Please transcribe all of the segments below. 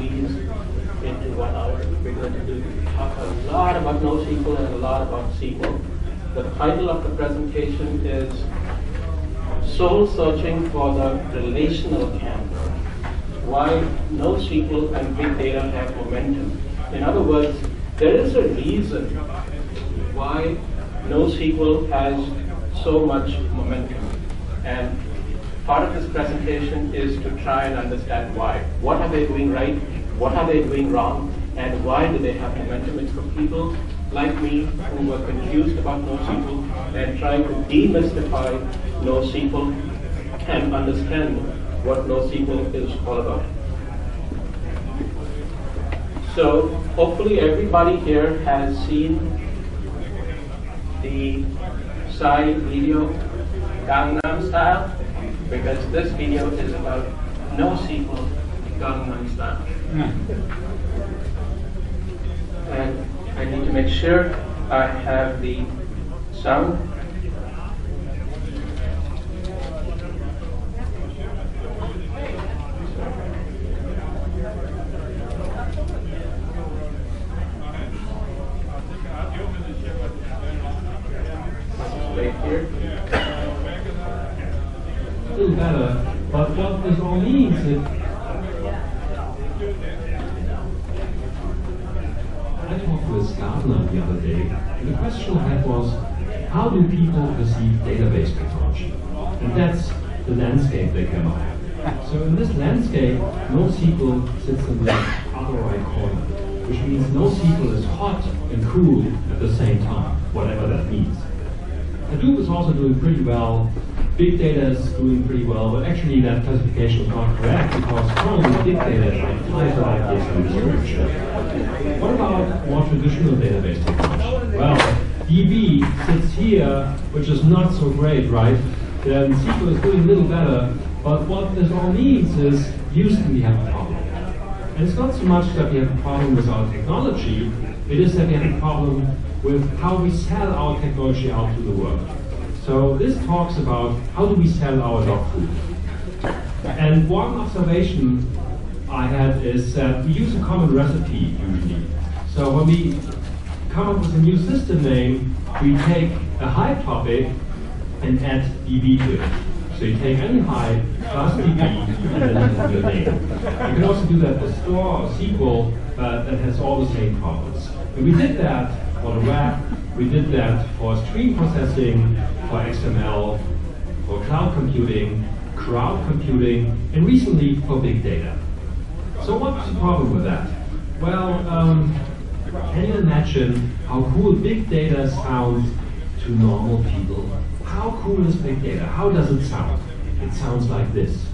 these in 1 hour. We're going to talk a lot about NoSQL and a lot about SQL. The title of the presentation is Soul Searching for the Relational Camper. Why NoSQL and Big Data have momentum. In other words, there is a reason why NoSQL has so much momentum. And part of this presentation is to try and understand why. What are they doing right? What are they doing wrong? And why do they have momentum? It's for people like me who were confused about NoSQL and trying to demystify NoSQL and understand what NoSQL is all about. So hopefully everybody here has seen the side video Gangnam Style, because this video is about NoSQL Gangnam Style. And I need to make sure I have the sound. Right here. A little better, but what this all means is I talked with Gardner the other day, and the question I had was, how do people perceive database technology? And that's the landscape they came up with. So in this landscape, NoSQL sits in the other right corner, which means NoSQL is hot and cool at the same time, whatever that means. Hadoop is also doing pretty well. Big data is doing pretty well, but actually that classification is not correct because currently big data is like 5 ideas in the description. What about more traditional database technology? Well, DB sits here, which is not so great, right? Then SQL is doing a little better, but what this all means is Houston, we have a problem. And it's not so much that we have a problem with our technology, it is that we have a problem with how we sell our technology out to the world. So this talks about how do we sell our dog food. And one observation I had is that we use a common recipe usually. So when we come up with a new system name, we take a Hive topic and add DB to it. So you take any Hive plus DB and then add your name. You can also do that with store or SQL that has all the same problems. And we did that for the web, we did that for stream processing, for XML, for cloud computing, crowd computing, and recently for big data. So what's the problem with that? Well, can you imagine how cool big data sounds to normal people? How cool is big data? How does it sound? It sounds like this.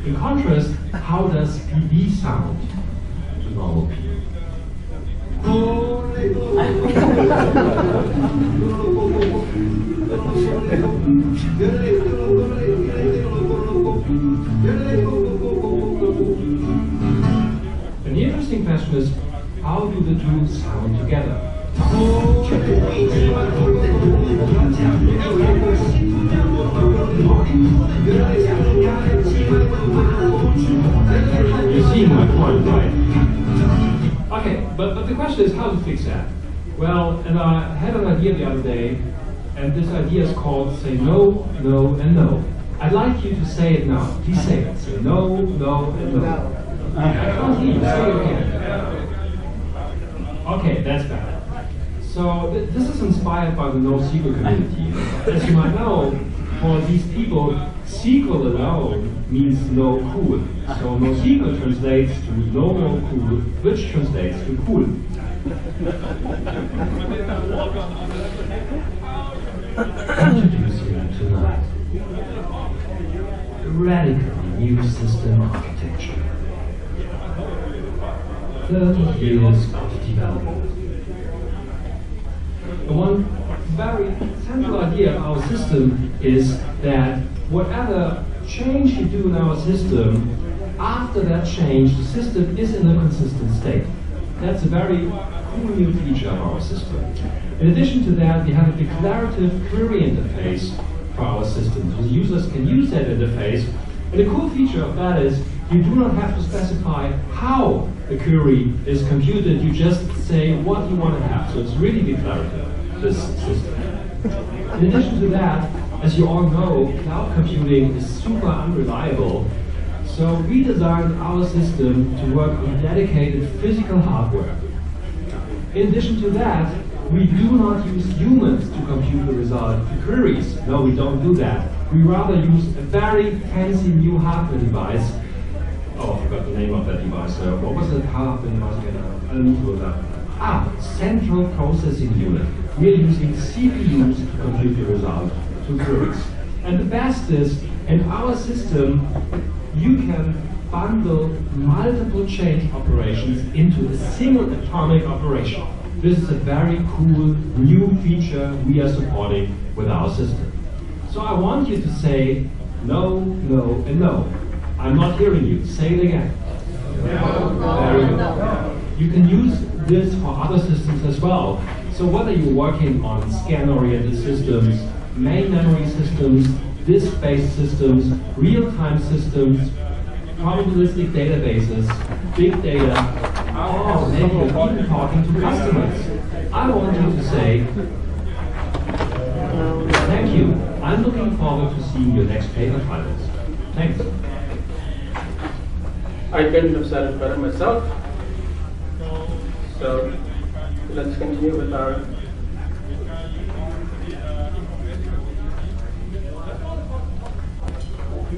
In contrast, how does DB sound to normal people? And the interesting question is, how do the two sound together? You're seeing my point, right? Okay, but the question is how to fix that. Well, and I had an idea the other day, and this idea is called say no, no, and no. I'd like you to say it now. Please say it. Say no, no, and no. I can't hear you. Say it again. Okay, that's better. So this is inspired by the NoSQL community. As you might know, for these people, SQL alone means no cool. So NoSQL translates to no more cool, which translates to cool. Introducing tonight a radically new system architecture. 30 years of development. One very central idea of our system is that whatever change you do in our system, after after that change, the system is in a consistent state. That's a very cool new feature of our system. In addition to that, we have a declarative query interface for our system. So the users can use that interface. And the cool feature of that is you do not have to specify how the query is computed. You just say what you want to have. So it's really declarative, this system. In addition to that, as you all know, cloud computing is super unreliable. So we designed our system to work on dedicated physical hardware. In addition to that, we do not use humans to compute the result of the queries. No, we don't do that. We rather use a very fancy new hardware device. Oh, I forgot the name of that device. What was the hardware device again? I need to look that. Central Processing Unit. We are using CPUs to compute the result to queries. And the best is, in our system, you can bundle multiple change operations into a single atomic operation. This is a very cool new feature we are supporting with our system. So I want you to say no, no, and no. I'm not hearing you. Say it again. No. Very good. You can use this for other systems as well. So whether you're working on scan-oriented systems, main memory systems, disk-based systems, real-time systems, probabilistic databases, big data, or maybe you're even talking to customers, I want you to say, thank you. I'm looking forward to seeing your next paper titles. Thanks. I couldn't have said it better myself. So let's continue with our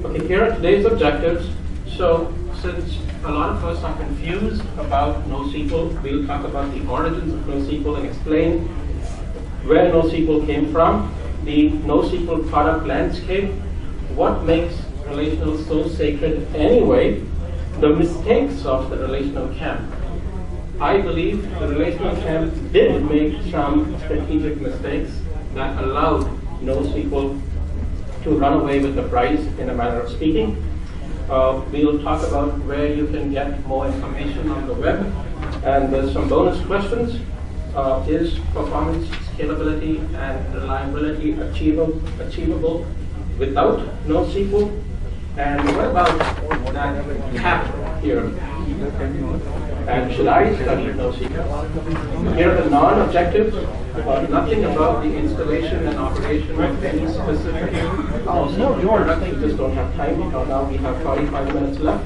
okay, here are today's objectives. So since a lot of us are confused about NoSQL, we'll talk about the origins of NoSQL and explain where NoSQL came from, the NoSQL product landscape, what makes relational so sacred anyway, the mistakes of the relational camp. I believe the relational camp did make some strategic mistakes that allowed NoSQL to run away with the prize, in a manner of speaking. We'll talk about where you can get more information on the web, and there's some bonus questions. Is performance, scalability, and reliability achievable without NoSQL? And what about that cap here? And should I study NoSQL? Here are the non-objectives. Nothing about the installation and operation of any specific NoSQL product. We just don't have time. Now we have 45 minutes left.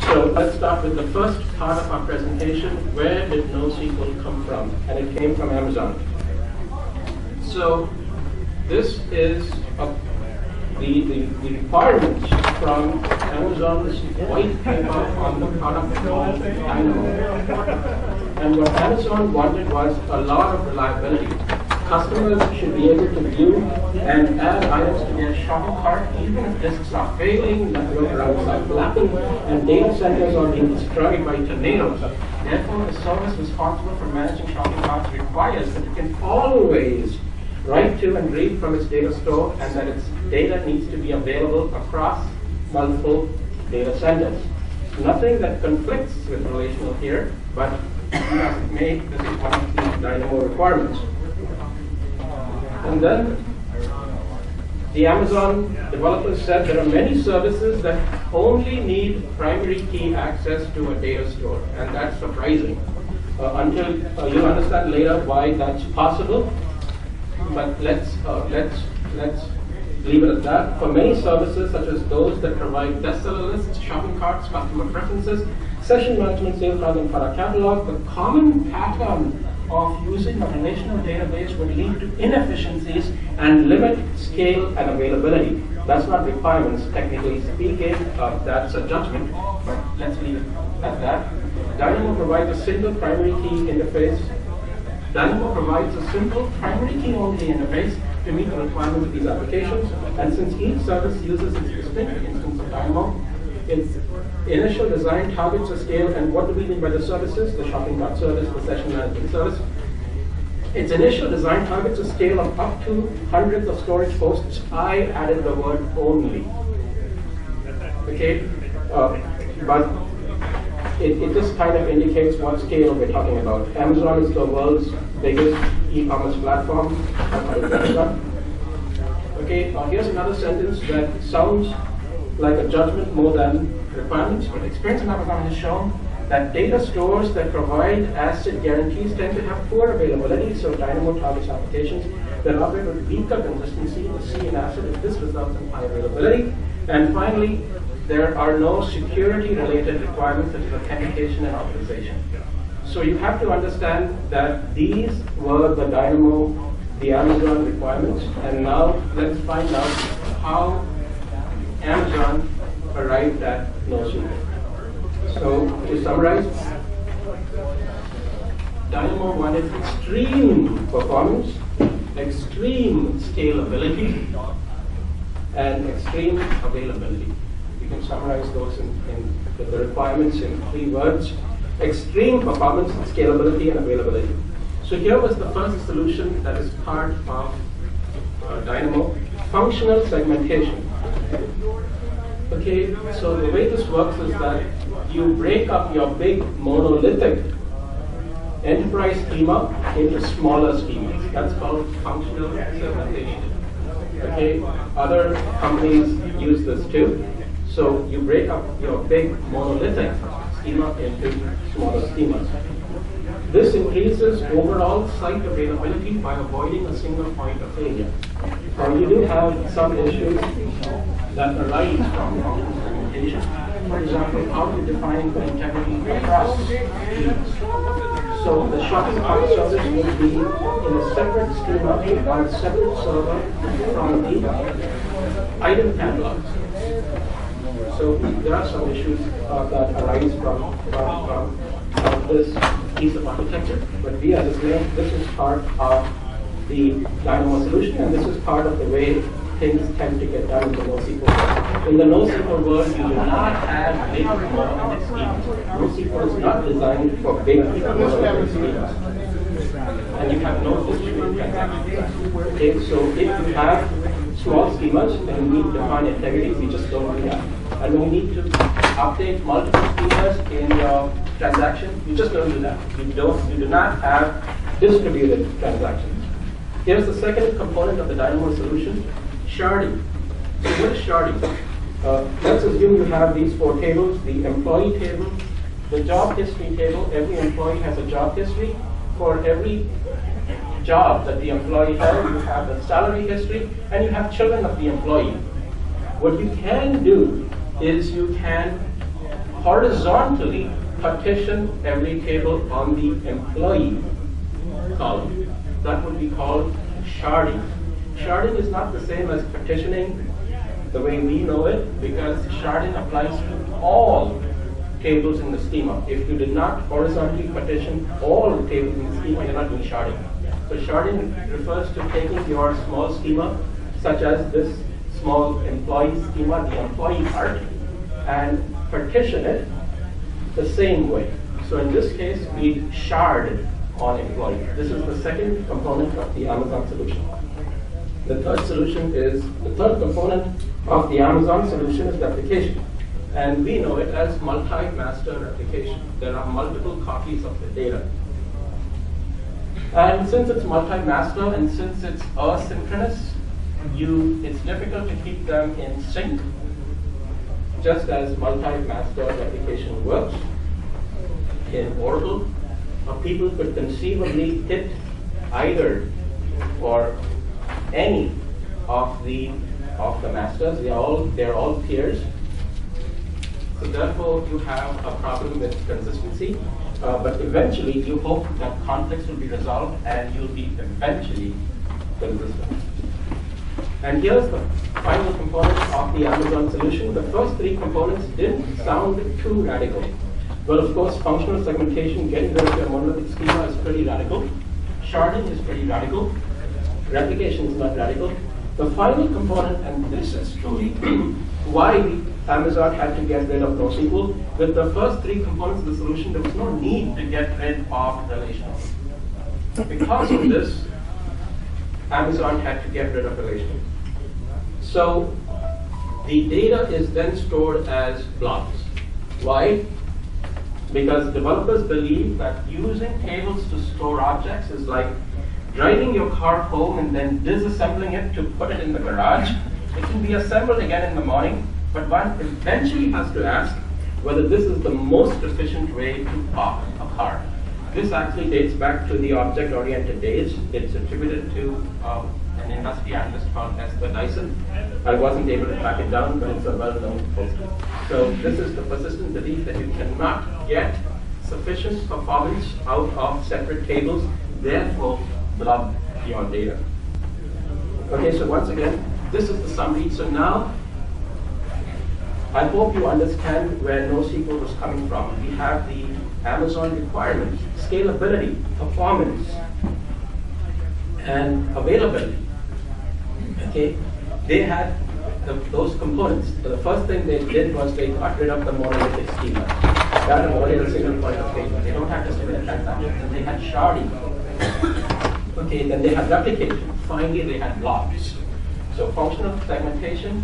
So let's start with the first part of our presentation. Where did NoSQL come from? And it came from Amazon. So this is the requirements from Amazon's white paper on the product called Dynamo. And what Amazon wanted was a lot of reliability. Customers should be able to view and add items to their shopping cart even if disks are failing, network routes are flapping, and data centers are being destroyed by tornadoes. Therefore, the service responsible for managing shopping carts requires that it can always write to and read from its data store, and that its data needs to be available across multiple data centers. Nothing that conflicts with relational here, but this is one of the Dynamo requirements. And then the Amazon developers said there are many services that only need primary key access to a data store, and that's surprising. Until you'll understand later why that's possible. But let's leave it at that. For many services, such as those that provide bestseller lists, shopping carts, customer preferences, session management, sales and product catalog, the common pattern of using a relational database would lead to inefficiencies and limit scale and availability. That's not requirements, technically speaking. That's a judgment, but let's leave it at that. Dynamo provides a single primary key interface. Dynamo provides a simple primary key-only interface to meet the requirements of these applications. And since each service uses its distinct instance of Dynamo, its initial design targets a scale. And what do we mean by the services? The shopping cart service, the session management service. Its initial design targets a scale of up to hundreds of storage hosts. I added the word only. Okay. but it just kind of indicates what scale we're talking about. Amazon is the world's biggest e-commerce platform. Okay, here's another sentence that sounds like a judgment more than requirements, but experience in Amazon has shown that data stores that provide asset guarantees tend to have poor availability, so Dynamo targets applications that operate with weaker consistency in the C and asset if this results in high availability. And finally, there are no security-related requirements such as authentication and authorization. So you have to understand that these were the Amazon requirements, and now let's find out how Amazon arrived at NoSQL. So to summarize, Dynamo wanted extreme performance, extreme scalability, and extreme availability. You can summarize those in the requirements in 3 words: extreme performance, scalability, and availability. So here was the first solution that is part of Dynamo, functional segmentation. Okay, so the way this works is that you break up your big monolithic enterprise schema into smaller schemas. That's called functional segmentation. Okay, other companies use this too. So you break up your big monolithic schema into smaller schemas. This increases overall site availability by avoiding a single point of failure. Now you do have some issues that arise from functional segmentation. For example, how to define the integrity across schemas. So the shopping cart service will be in a separate schema on a separate server from the item catalogs. So there are some issues that arise from this piece of architecture, but we are saying this is part of the Dynamo solution, and this is part of the way things tend to get done in the NoSQL. In the NoSQL world, you do not have big monolithic schemas. NoSQL is not designed for big monolithic schemas, and you have no distributed transactions. Okay, so if you have small schemas and you need to define integrities, we just don't do that. And when you need to update multiple schemas in your transaction, you just don't do that. You do not have distributed transactions. Here's the second component of the Dynamo solution, sharding. So what is sharding? Let's assume you have these 4 tables: the employee table, the job history table. Every employee has a job history. For every job that the employee held, you have the salary history, and you have children of the employee. What you can do is you can horizontally partition every table on the employee column. That would be called sharding. Sharding is not the same as partitioning the way we know it, because sharding applies to all tables in the schema. If you did not horizontally partition all the tables in the schema, you're not doing sharding. So sharding refers to taking your small schema, such as this small employee schema, the employee part, and partition it the same way. So in this case, we shard on employee. This is the second component of the Amazon solution. The third component of the Amazon solution is replication. And we know it as multi-master replication. There are multiple copies of the data. And since it's multi-master and since it's asynchronous, it's difficult to keep them in sync, just as multi-master replication works. In Oracle, people could conceivably hit either or any of the masters. They're all peers. So therefore, you have a problem with consistency. But eventually, you hope that conflicts will be resolved and you'll be eventually consistent. And here's the final component of the Amazon solution. The first 3 components didn't sound too radical. Well, of course, functional segmentation, getting rid of your monolithic schema is pretty radical. Sharding is pretty radical. Replication is not radical. The final component, and this is truly why Amazon had to get rid of NoSQL. With the first 3 components of the solution, there was no need to get rid of relational. Because of this, Amazon had to get rid of relational. So the data is then stored as blocks. Why? Because developers believe that using tables to store objects is like driving your car home and then disassembling it to put it in the garage. It can be assembled again in the morning, but one eventually has to ask whether this is the most efficient way to park a car. This actually dates back to the object-oriented days. It's attributed to an industry analyst called Esther Dyson. I wasn't able to track it down, but it's a well-known book. So this is the persistent belief that you cannot get sufficient performance out of separate tables, therefore blob your data. Okay, so once again, this is the summary. So now, I hope you understand where NoSQL was coming from. We have the Amazon requirements, scalability, performance, and availability. Okay, they had those components. So the first thing they did was they got rid of the monolithic schema. That avoided a single point of failure. They don't have distributed transactions, and they had sharding. Okay, then they had replication. Finally, they had blobs. So functional segmentation,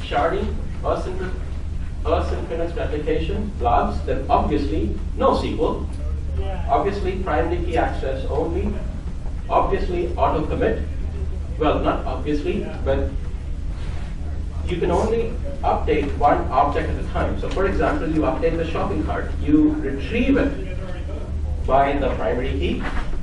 sharding, asynchronous replication, blobs, then obviously NoSQL, obviously primary key access only, obviously auto commit. Well, not obviously, but you can only update one object at a time. So for example, you update the shopping cart, you retrieve it by the primary key,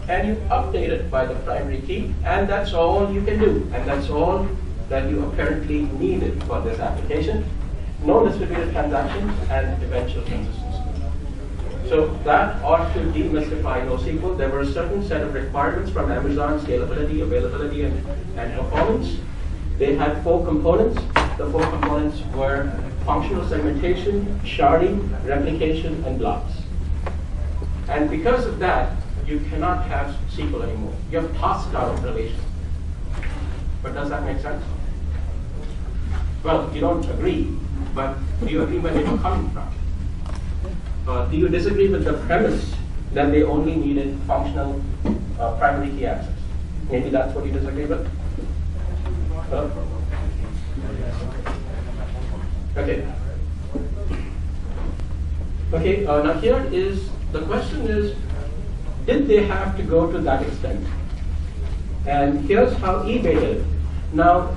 and you update it by the primary key, and that's all you can do, and that's all that you apparently needed for this application. No distributed transactions and eventual consistency. So that ought to demystify NoSQL. There were a certain set of requirements from Amazon: scalability, availability, and performance. They had 4 components. The 4 components were functional segmentation, sharding, replication, and blobs. And because of that, you cannot have SQL anymore. You have tossed out relation. But does that make sense? Well, you don't agree, but do you agree where they were coming from? Do you disagree with the premise that they only needed functional primary key access? Maybe that's what you disagree with? Okay. Okay, now here is, the question is, did they have to go to that extent? And here's how eBay did it. Now,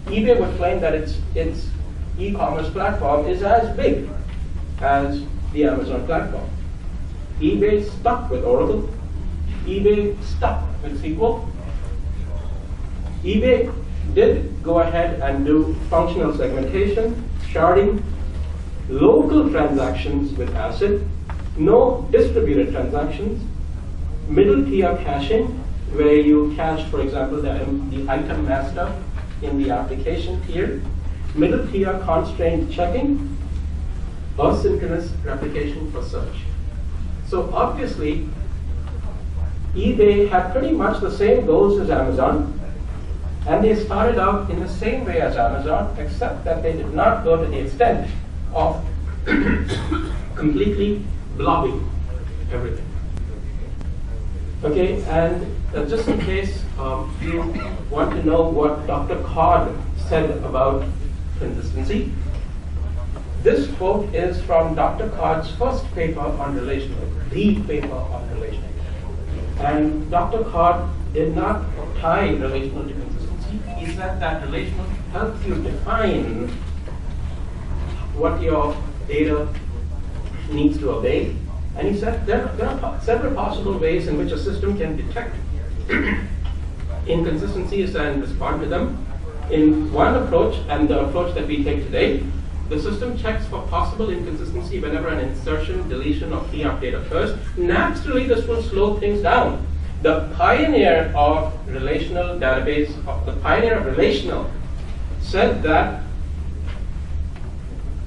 eBay would claim that its e-commerce platform is as big as the Amazon platform. eBay stuck with Oracle. eBay stuck with SQL. eBay did go ahead and do functional segmentation, sharding, local transactions with ACID, no distributed transactions, middle tier caching, where you cache, for example, the item master in the application tier, middle tier constraint checking, asynchronous replication for search. So obviously, eBay had pretty much the same goals as Amazon, and they started out in the same way as Amazon, except that they did not go to the extent of completely blobbing everything. Okay, and just in case you want to know what Dr. Codd said about consistency, this quote is from Dr. Codd's first paper on relational, the paper on relational. And Dr. Codd did not tie relational to consistency. He said that relational helps you define what your data needs to obey. And he said there are several possible ways in which a system can detect inconsistencies and respond to them. In one approach, and the approach that we take today, the system checks for possible inconsistency whenever an insertion, deletion, or key update occurs. Naturally, this will slow things down. The pioneer of relational database, the pioneer of relational, said that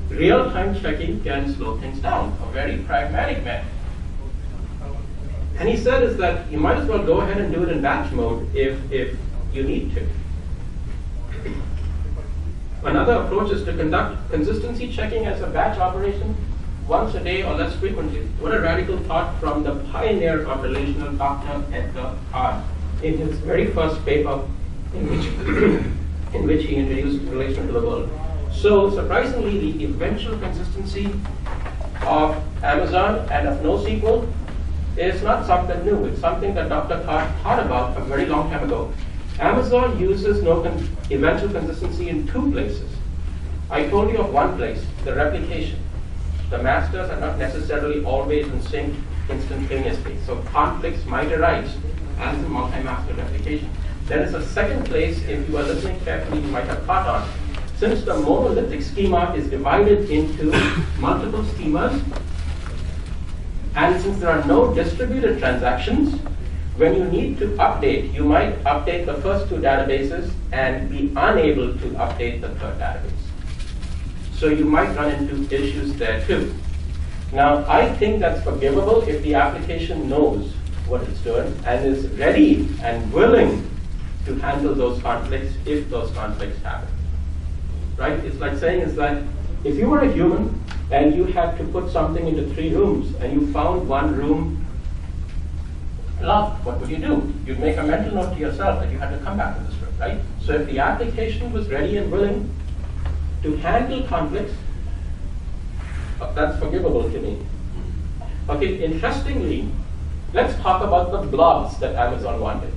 real-time checking can slow things down, a very pragmatic man. And he said is that you might as well go ahead and do it in batch mode if you need to. Another approach is to conduct consistency checking as a batch operation once a day or less frequently. What a radical thought from the pioneer of relational, Dr. Edgar Codd, in his very first paper in which he introduced relational to the world. So surprisingly, the eventual consistency of Amazon and of NoSQL is not something new. It's something that Dr. Todd thought about a very long time ago. Amazon uses eventual consistency in two places. I told you of one place, the replication. The masters are not necessarily always in sync instantaneously, so conflicts might arise as in multi-master replication. There is a second place, if you are listening carefully, you might have caught on. Since the monolithic schema is divided into multiple schemas, and since there are no distributed transactions, when you need to update, you might update the first two databases and be unable to update the third database. So you might run into issues there too. Now, I think that's forgivable if the application knows what it's doing and is ready and willing to handle those conflicts if those conflicts happen. Right? It's like saying is that if you were a human and you had to put something into 3 rooms and you found one room locked, what would you do? You'd make a mental note to yourself that you had to come back to this room, right? So if the application was ready and willing to handle conflicts, that's forgivable to me. Okay, interestingly, let's talk about the blobs that Amazon wanted.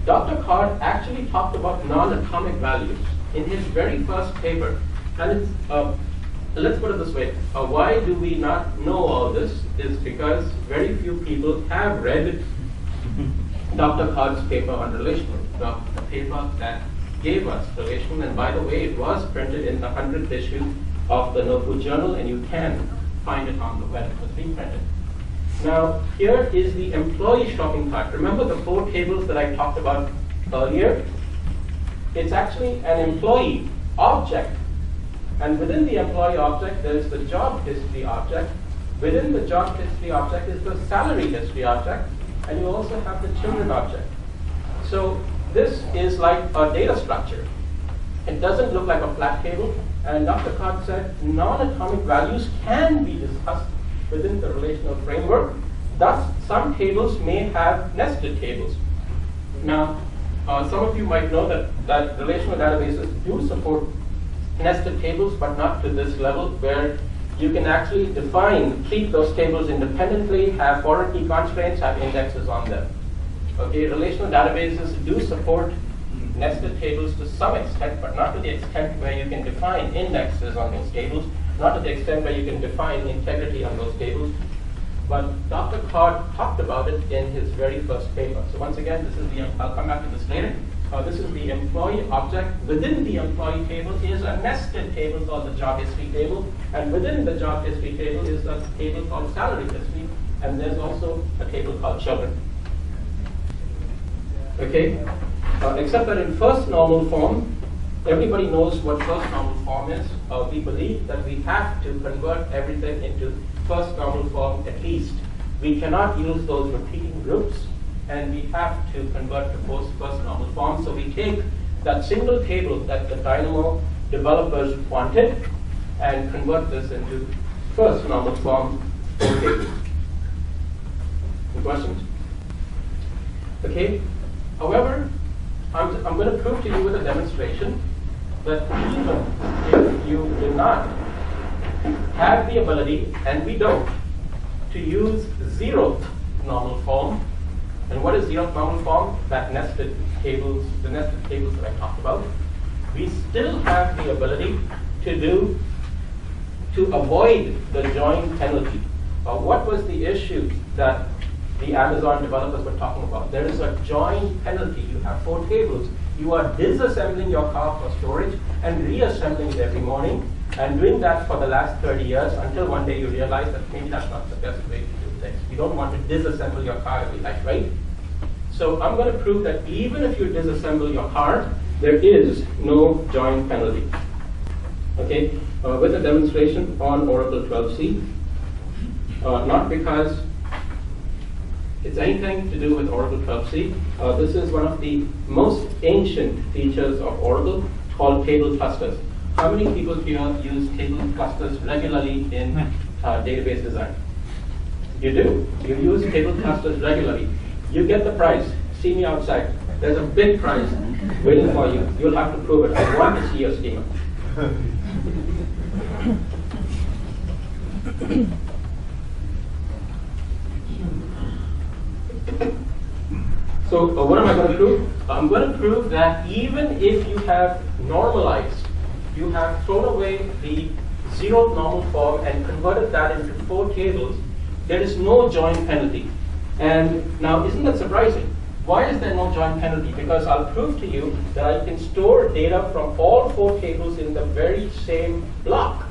Dr. Card actually talked about non-atomic values in his very first paper. And it's, let's put it this way. Why do we not know all this is because very few people have read Dr. Card's paper on relational, the paper that gave us relational. And by the way, it was printed in the 100th issue of the NoCOUG journal, and you can find it on the web. It was reprinted. Now, here is the employee shopping cart. Remember the 4 tables that I talked about earlier? It's actually an employee object. And within the employee object, there's the job history object. Within the job history object is the salary history object. And you also have the children object. So this is like a data structure. It doesn't look like a flat table. And Dr. Card said non-atomic values can be discussed within the relational framework. Thus, some tables may have nested tables. Now, some of you might know that relational databases do support nested tables, but not to this level, where you can actually treat those tables independently, have foreign key constraints, have indexes on them. Okay, relational databases do support nested tables to some extent, but not to the extent where you can define indexes on those tables, not to the extent where you can define integrity on those tables. But Dr. Card talked about it in his very first paper. So once again, this is I'll come back to this later. This is the employee object. Within the employee table is a nested table called the job history table. And within the job history table is a table called salary history. And there's also a table called children. Okay? Except that in first normal form, everybody knows what first normal form is. We believe that we have to convert everything into first normal form at least. We cannot use those repeating groups, and we have to convert to first normal form. So we take that single table that the Dynamo developers wanted and convert this into first normal form for tables. Any questions? Okay. However, I'm going to prove to you with a demonstration that even if you do not have the ability, and we don't, to use 0th normal form. And what is 0th normal form? That nested tables, the nested tables that I talked about. We still have the ability to avoid the join penalty. What was the issue that the Amazon developers were talking about? There is a join penalty. You have 4 tables. You are disassembling your car for storage and reassembling it every morning, and doing that for the last 30 years until one day you realize that maybe that's not the best way to do things. You don't want to disassemble your car every night, right? So I'm going to prove that even if you disassemble your car, there is no join penalty. Okay, with a demonstration on Oracle 12c. Not because it's anything to do with Oracle 12c. This is one of the most ancient features of Oracle called table clusters. How many people here use table clusters regularly in database design? You do. You use table clusters regularly. You get the prize. See me outside. There's a big prize waiting for you. You'll have to prove it. I want to see your schema. So what am I going to prove? I'm going to prove that even if you have normalized, you have thrown away the zero normal form and converted that into 4 tables, there is no join penalty. And now, isn't that surprising? Why is there no join penalty? Because I'll prove to you that I can store data from all 4 tables in the very same block.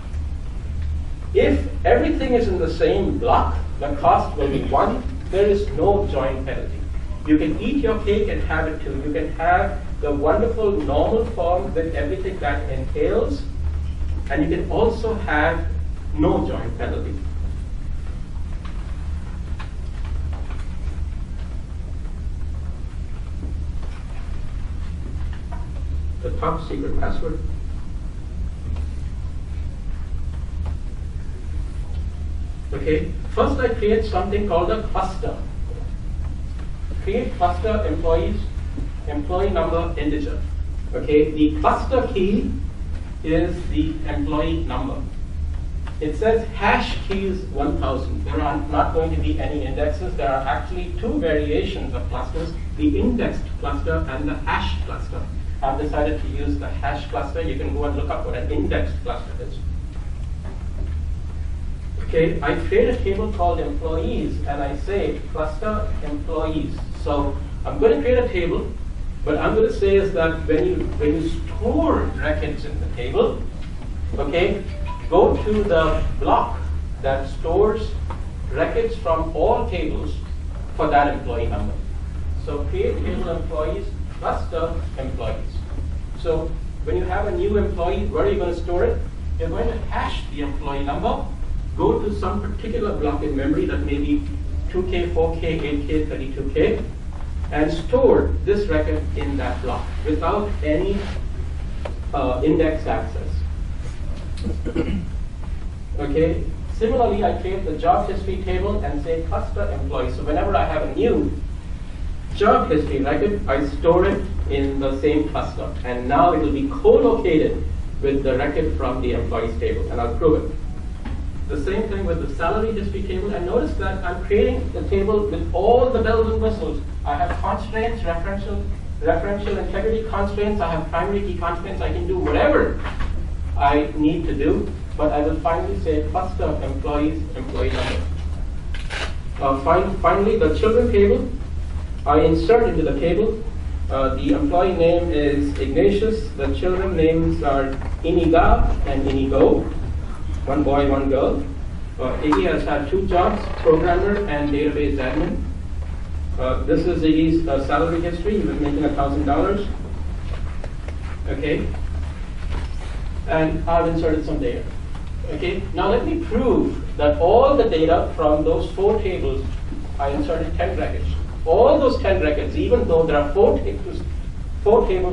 If everything is in the same block, the cost will be 1. There is no join penalty. You can eat your cake and have it too. You can have the wonderful normal form with everything that entails, and you can also have no join penalty. The top secret password. Okay, first I create something called a cluster. Create cluster employees, employee number integer. Okay, the cluster key is the employee number. It says hash key is 1000. There are not going to be any indexes. There are actually 2 variations of clusters, the indexed cluster and the hash cluster. I've decided to use the hash cluster. You can go and look up what an indexed cluster is. Okay, I create a table called employees and I say cluster employees. So I'm going to create a table, but I'm going to say is that when you store records in the table, okay, go to the block that stores records from all tables for that employee number. So create table employees, cluster employees. So when you have a new employee, where are you going to store it? You're going to hash the employee number, go to some particular block in memory that may be 2K, 4K, 8K, 32K, and store this record in that block without any index access. Okay. Similarly, I create the job history table and say cluster employees. So whenever I have a new job history record, I store it in the same cluster. And now it will be co-located with the record from the employees table, and I'll prove it. The same thing with the salary history table. And notice that I'm creating the table with all the bells and whistles. I have constraints, referential integrity constraints. I have primary key constraints. I can do whatever I need to do. But I will finally say cluster employees, employee number. Finally, the children table. I insert into the table. The employee name is Ignatius. The children names are Iniga and Inigo. One boy, one girl. Iggy has had 2 jobs, programmer and database admin. This is Iggy's salary history. He was making $1,000. Okay. And I've inserted some data. Okay. Now let me prove that all the data from those 4 tables, I inserted 10 records. All those 10 records, even though there are 4 tables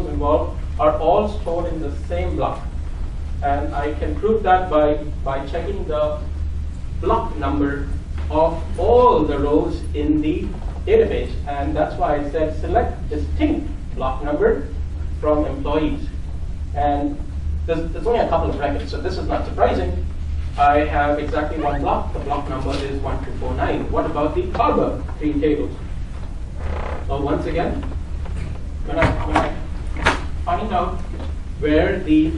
involved, are all stored in the same block. And I can prove that by checking the block number of all the rows in the database. And that's why I said select distinct block number from employees. And there's only a couple of records, so this is not surprising. I have exactly 1 block. The block number is 1249. What about the other 3 tables? So once again, when I find out where the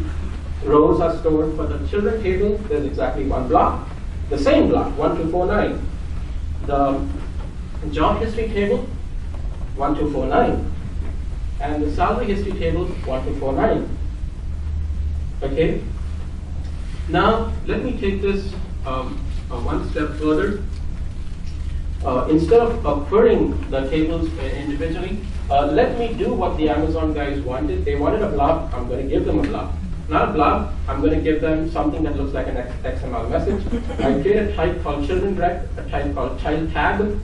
rows are stored for the children table, there's exactly 1 block. The same block, 1249. The job history table, 1249. And the salary history table, 1249. Okay? Now, let me take this one step further. Instead of querying the tables individually, let me do what the Amazon guys wanted. They wanted a blob. I'm going to give them a blob. Not a blob. I'm going to give them something that looks like an XML message. I create a type called children_rect, a type called child tag.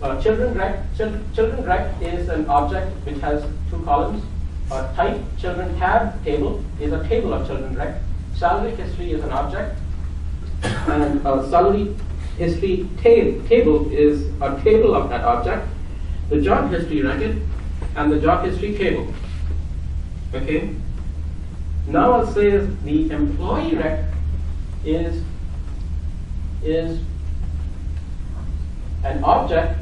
Children_rect is an object which has 2 columns. Type children tab table is a table of children_rect. Salary history is an object, and salary history table is a table of that object. The job history record and the job history table. Okay. Now I'll say the employee rec is an object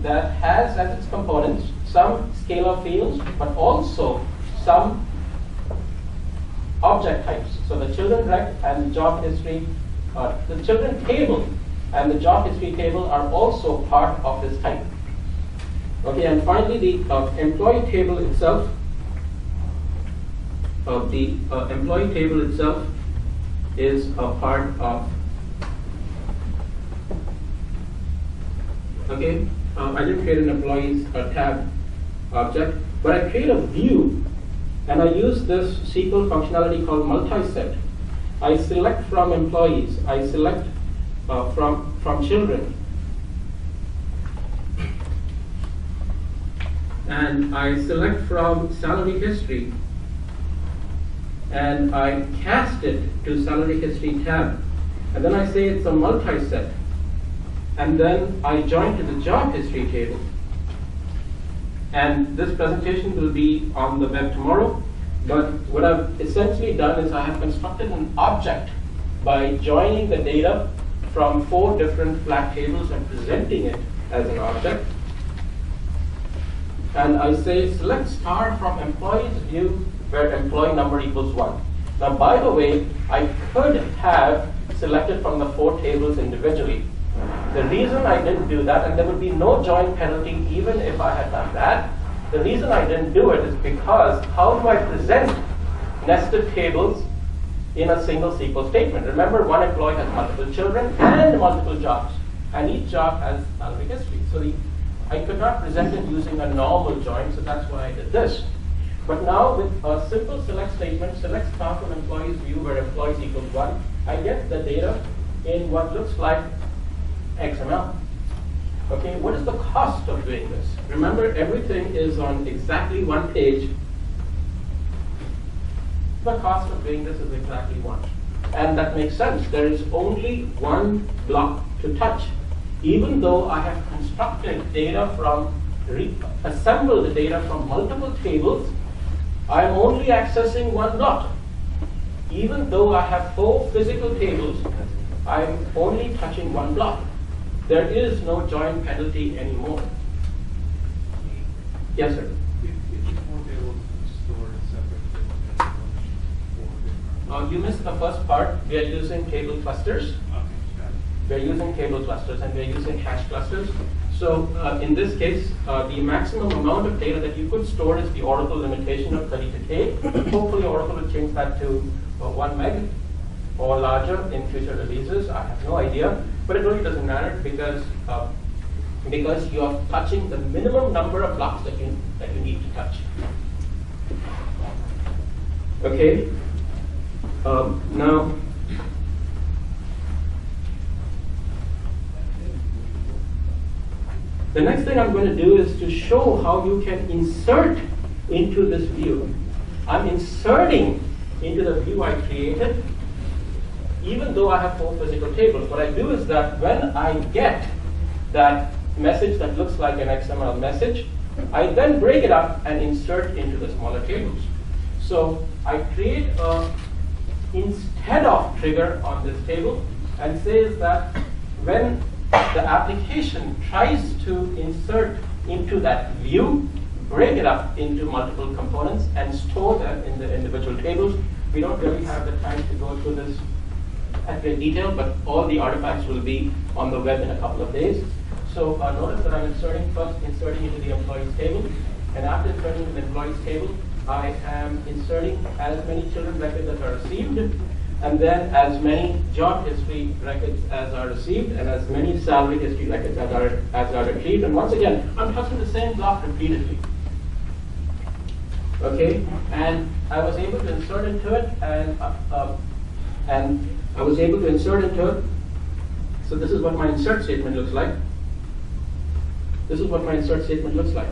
that has as its components some scalar fields, but also some object types. So the children rec and the job history, the children table and the job history table are also part of this type. Okay, and finally the employee table itself. The employee table itself is a part of. Okay, I didn't create an employees tab object, but I create a view, and I use this SQL functionality called multi-set. I select from employees. I select from children, and I select from salary history, and I cast it to salary history tab, and then I say it's a multi-set, and then I join to the job history table. And this presentation will be on the web tomorrow, but what I've essentially done is I have constructed an object by joining the data from 4 different flat tables and presenting it as an object. And I say select star from employees view where employee number equals 1. Now, by the way, I could have selected from the 4 tables individually. The reason I didn't do that, and there would be no join penalty even if I had done that, the reason I didn't do it is because how do I present nested tables in a single SQL statement? Remember, one employee has multiple children and multiple jobs, and each job has salary history. So I could not present it using a normal join, so that's why I did this. But now with a simple select statement, select star from employees view where employees equals 1, I get the data in what looks like XML. Okay, what is the cost of doing this? Remember, everything is on exactly 1 page. The cost of doing this is exactly 1. And that makes sense. There is only 1 block to touch. Even though I have constructed data from, assembled the data from multiple tables, I am only accessing 1 block. Even though I have 4 physical tables, I am only touching 1 block. There is no join penalty anymore. Yes, sir? You missed the first part. We are using table clusters. We are using table clusters, and we are using hash clusters. So in this case, the maximum amount of data that you could store is the Oracle limitation of 32K. Hopefully, Oracle will change that to 1 meg or larger in future releases. I have no idea, but it really doesn't matter because you are touching the minimum number of blocks that you need to touch. Okay. Now, the next thing I'm going to do is to show how you can insert into this view. I'm inserting into the view I created, even though I have 4 physical tables. What I do is that when I get that message that looks like an XML message, I then break it up and insert into the smaller tables. So I create a instead of trigger on this table and says that when the application tries to insert into that view, break it up into multiple components and store them in the individual tables. We don't really have the time to go through this at great detail, but all the artifacts will be on the web in a couple of days. So notice that I'm first inserting into the employees table, and after inserting into the employees table, I am inserting as many children records as are received, and then as many job history records as are received, and as many salary history records as are retrieved. And once again, I'm touching the same block repeatedly. Okay, and I was able to insert into it, and I was able to insert into it. So this is what my insert statement looks like. This is what my insert statement looks like.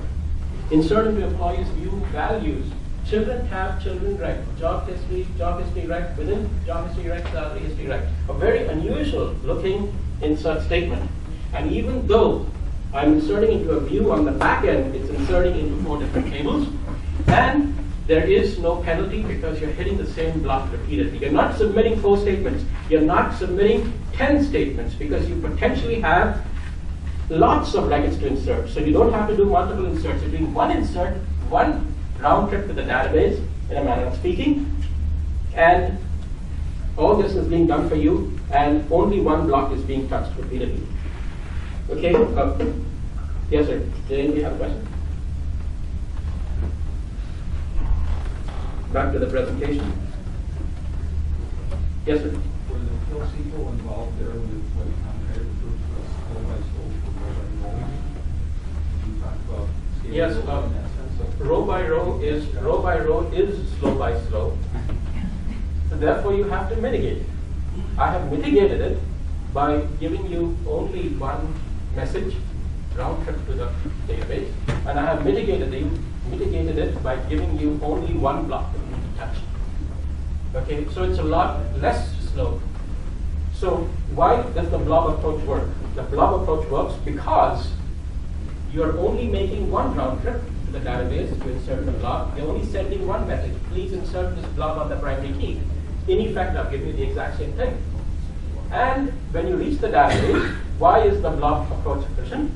Insert into employees view values. Children tab, children rec, job history rec, within job history rec, salary history rec. A very unusual looking insert statement. And even though I'm inserting into a view on the back end, it's inserting into 4 different tables, and there is no penalty because you're hitting the same block repeatedly. You're not submitting 4 statements. You're not submitting 10 statements because you potentially have lots of records to insert. So you don't have to do multiple inserts. You're doing one insert, one round trip to the database, in a manner of speaking, and all this is being done for you, and only one block is being touched repeatedly. Okay? Yes, sir. Did anybody have a question? Back to the presentation. Yes, sir. Was the NoSQL involved there with what Andre referred to as flow by flow for row by row? You talked about Yes. in that sense of Row by row is slow by slow. So therefore, you have to mitigate. I have mitigated it by giving you only one message round trip to the database, and I have mitigated it by giving you only one block that you need to touch. Okay, so it's a lot less slow. So why does the blob approach work? The blob approach works because you're only making one round trip to the database to insert the blob. You're only sending one message. Please insert this blob on the primary key. In effect, I've given you the exact same thing. And when you reach the database, why is the blob approach efficient?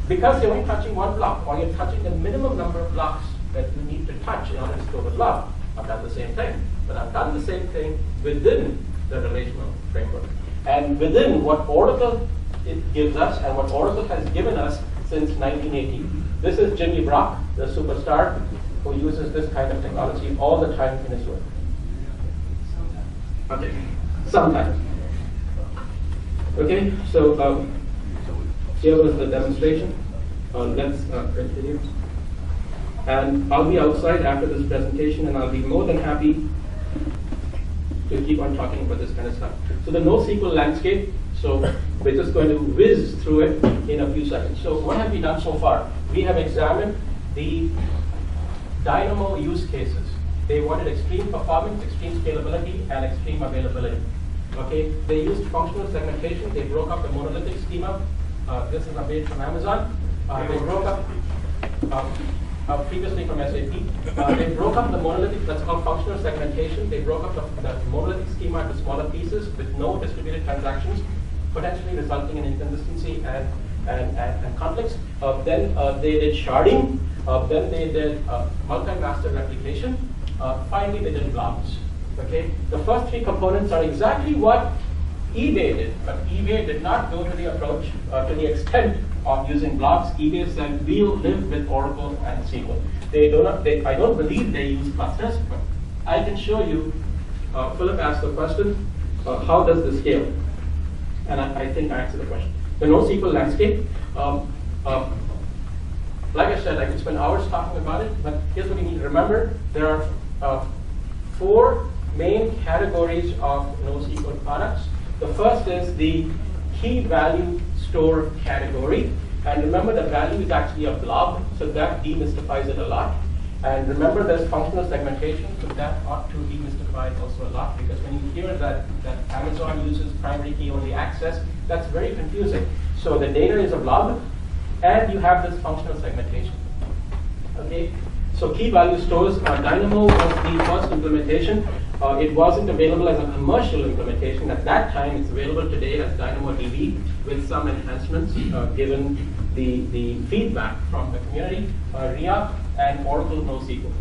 Because you're only touching one block, or you're touching the minimum number of blocks that you need to touch in order to store the blob. I've done the same thing, but I've done the same thing within the relational framework. And within what Oracle it gives us, and what Oracle has given us since 1980. This is Jimmy Brock, the superstar, who uses this kind of technology all the time in his work. Okay, sometimes. Okay, so here was the demonstration. Let's continue. And I'll be outside after this presentation, and I'll be more than happy to keep on talking about this kind of stuff. So the NoSQL landscape, so we're just going to whiz through it in a few seconds. So what have we done so far? We have examined the Dynamo use cases. They wanted extreme performance, extreme scalability, and extreme availability. Okay, they used functional segmentation. They broke up the monolithic schema. This is a bit from Amazon. They broke up previously from SAP. They broke up the monolithic, that's called functional segmentation. They broke up the monolithic schema into smaller pieces with no distributed transactions, potentially resulting in inconsistency and conflicts. Then they did sharding. Then they did multi-master replication. Finally, they did blobs. Okay, the first 3 components are exactly what eBay did, but eBay did not go to the approach to the extent of using blobs. eBay said we'll live with Oracle and SQL. I don't believe they use clusters, but I can show you. Philip asked the question, how does this scale? And I think I answered the question. The NoSQL landscape. Like I said, I could spend hours talking about it, but here's what you need to remember. There are 4 main categories of NoSQL products. The first is the key value store category. And remember, the value is actually a blob, so that demystifies it a lot. And remember, there's functional segmentation, so that ought to demystify it also a lot, because when you hear that Amazon uses primary key only access, that's very confusing. So the data is a blob, and you have this functional segmentation. Okay? So key value stores, Dynamo was the first implementation. It wasn't available as a commercial implementation. At that time, it's available today as DynamoDB with some enhancements given the feedback from the community, RIA, and Oracle NoSQL.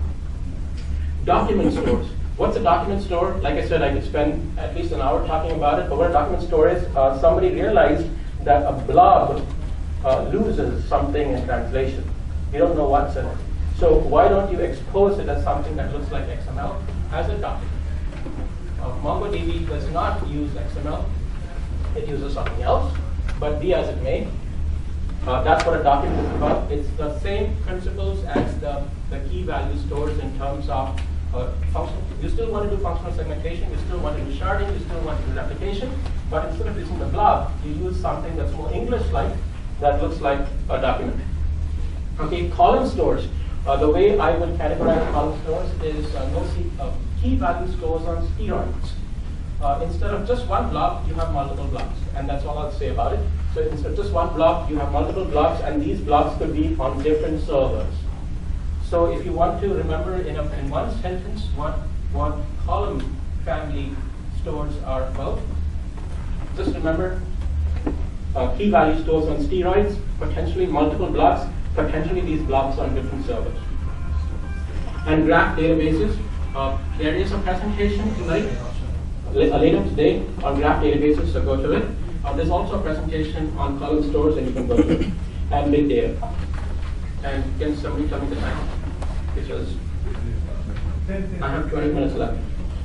Document stores. What's a document store? Like I said, I could spend at least an hour talking about it, but what a document store is, somebody realized that a blob loses something in translation. You don't know what's in it. So why don't you expose it as something that looks like XML as a document? MongoDB does not use XML. It uses something else, but be as it may. That's what a document is about. It's the same principles as the key value stores in terms of functional. You still want to do functional segmentation, you still want to do sharding, you still want to do replication, but instead of using the blob, you use something that's more English-like, that looks like a document. Okay, column stores. The way I would categorize column stores is key value stores on steroids. Instead of just one blob, you have multiple blobs, and that's all I'll say about it. So instead of just one block, you have multiple blocks, and these blocks could be on different servers. So if you want to remember in one sentence what column family stores are about, just remember key value stores on steroids, potentially multiple blocks, potentially these blocks on different servers. And graph databases, there is a presentation tonight, later today, on graph databases, so go to it. There's also a presentation on column stores, and you can go to it, and big data. And can somebody tell me the time? Because I have 20 minutes left.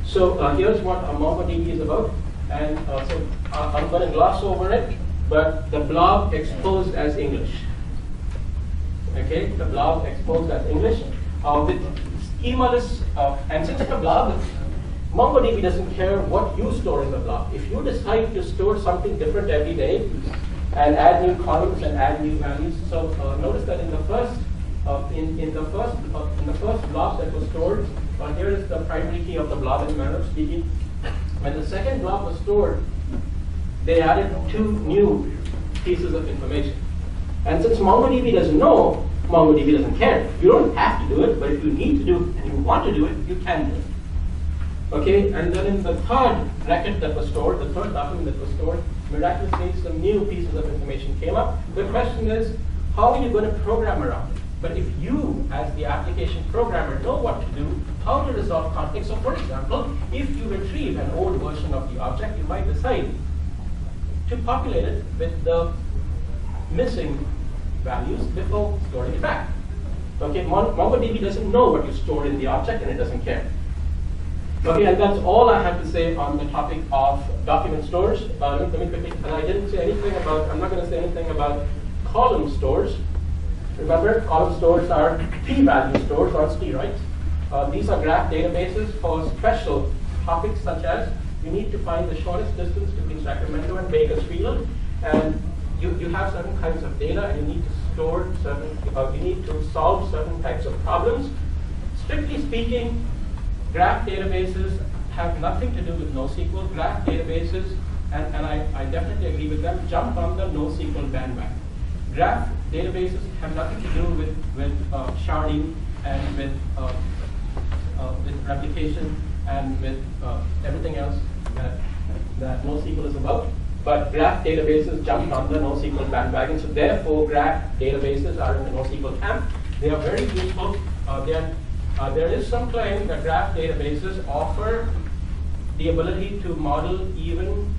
So here's what MongoDB is about, and so I'm going to gloss over it, but the blob exposed as English. Okay, the blob exposed as English with schemaless, and since it's a blob, MongoDB doesn't care what you store in the blob. If you decide to store something different every day and add new columns and add new values, so notice that in the first blob that was stored, here is the primary key of the blob in manner of speaking. When the second blob was stored, they added 2 new pieces of information. And since MongoDB doesn't know, MongoDB doesn't care. You don't have to do it, but if you need to do it and you want to do it, you can do it. Okay, and then in the third record that was stored, the third document that was stored, miraculously some new pieces of information came up. The question is, how are you going to program around it? But if you, as the application programmer, know what to do, how to resolve conflicts. So for example, if you retrieve an old version of the object, you might decide to populate it with the missing values before storing it back. Okay, MongoDB doesn't know what you stored in the object, and it doesn't care. Okay, and that's all I have to say on the topic of document stores. Let me quickly, and I didn't say anything about, I'm not going to say anything about column stores. Remember, column stores are p-value stores on steroids. These are graph databases for special topics such as you need to find the shortest distance between Sacramento and Bakersfield, and you have certain kinds of data, and you need to store certain, you need to solve certain types of problems. Strictly speaking, graph databases have nothing to do with NoSQL. Graph databases, and I definitely agree with them, jump on the NoSQL bandwagon. Graph databases have nothing to do with sharding and with replication and with everything else that NoSQL is about. But graph databases jumped on the NoSQL bandwagon, so therefore graph databases are in the NoSQL camp. They are very useful. There is some claim that graph databases offer the ability to model even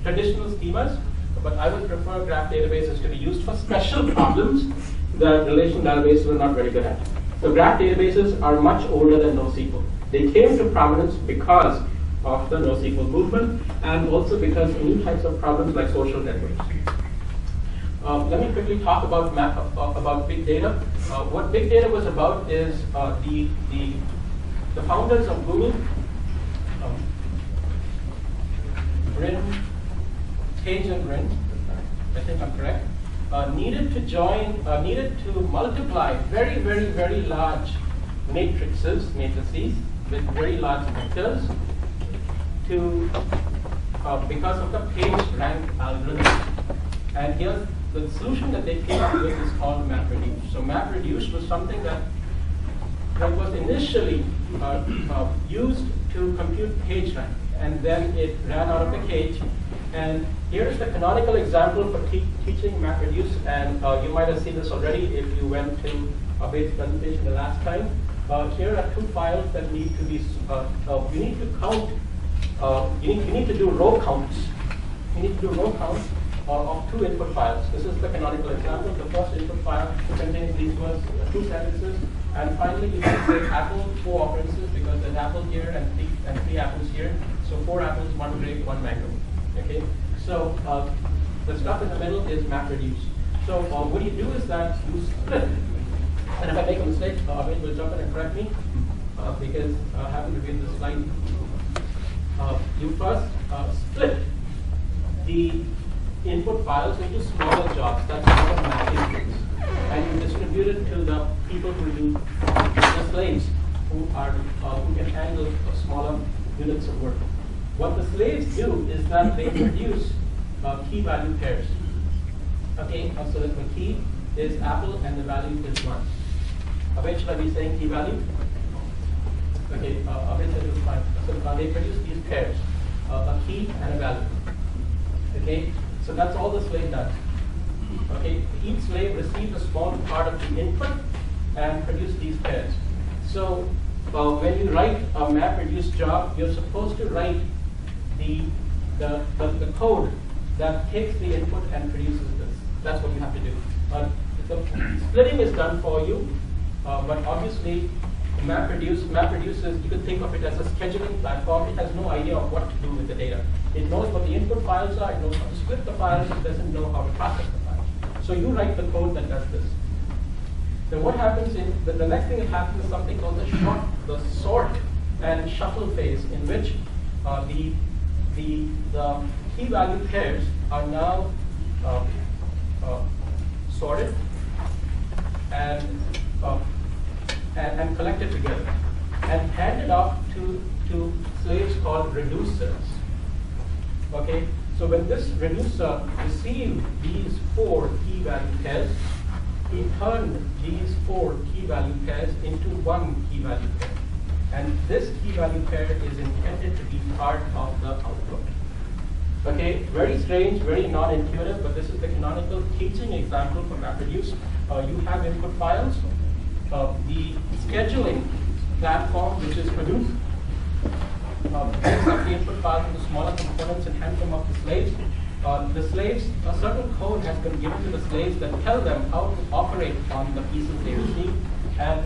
traditional schemas, but I would prefer graph databases to be used for special problems that relational databases are not very good at. So graph databases are much older than NoSQL. They came to prominence because of the NoSQL movement, and also because of new types of problems like social networks. Let me quickly talk about big data. What big data was about is the founders of Google, Page and Brin, I think I'm correct, needed to multiply very, very, very large matrices with very large vectors because of the page rank algorithm. And here's the solution that they came up with is called MapReduce. So MapReduce was something that was initially used to compute page rank, and then it ran out of the cage. And here's the canonical example for teaching MapReduce, and you might have seen this already if you went to a base presentation the last time. Here are 2 files that need to be, you need to count, you need to do row counts. You need to do row counts of 2 input files. This is the canonical example. The first input file contains these words, 2 sentences, and finally you can say apple 4 occurrences because there's apple here and 3 apples here. So 4 apples, 1 grape, 1 mango. Okay. So the stuff in the middle is MapReduce. So what you do is that you split. And if I make a mistake, Abhay will jump in and correct me because I haven't reviewed the slide. You first split the input files into smaller jobs. That's called mapping, and you distribute it to the people who do the slaves who can handle smaller units of work. what the slaves do is that they produce key value pairs. Okay, so that the key is apple and the value is 1. Which shall I be saying key value? Okay, which is fine. So they produce these pairs, a key and a value. Okay, so that's all the slave does. Okay, each slave receives a small part of the input and produce these pairs. So when you write a MapReduce job, you're supposed to write the code that takes the input and produces this. That's what you have to do. The splitting is done for you, but obviously MapReduce is, you could think of it as a scheduling platform. It has no idea of what to do with the data. It knows what the input files are, it knows how to split the files, it doesn't know how to process the files. So you write the code that does this. Then what happens in the next thing that happens is something called the sort and shuffle phase, in which the key value pairs are now sorted and collected together and handed off to slaves called reducers. Okay, so when this reducer received these 4 key value pairs, he turned these 4 key value pairs into 1 key value pair. And this key value pair is intended to be part of the output. Okay, very strange, very non-intuitive, but this is the canonical teaching example for MapReduce. You have input files. The scheduling platform, which is Hadoop, breaks up the input files into smaller components and hands them off to slaves. The slaves, a certain code has been given to the slaves that tell them how to operate on the pieces they receive, and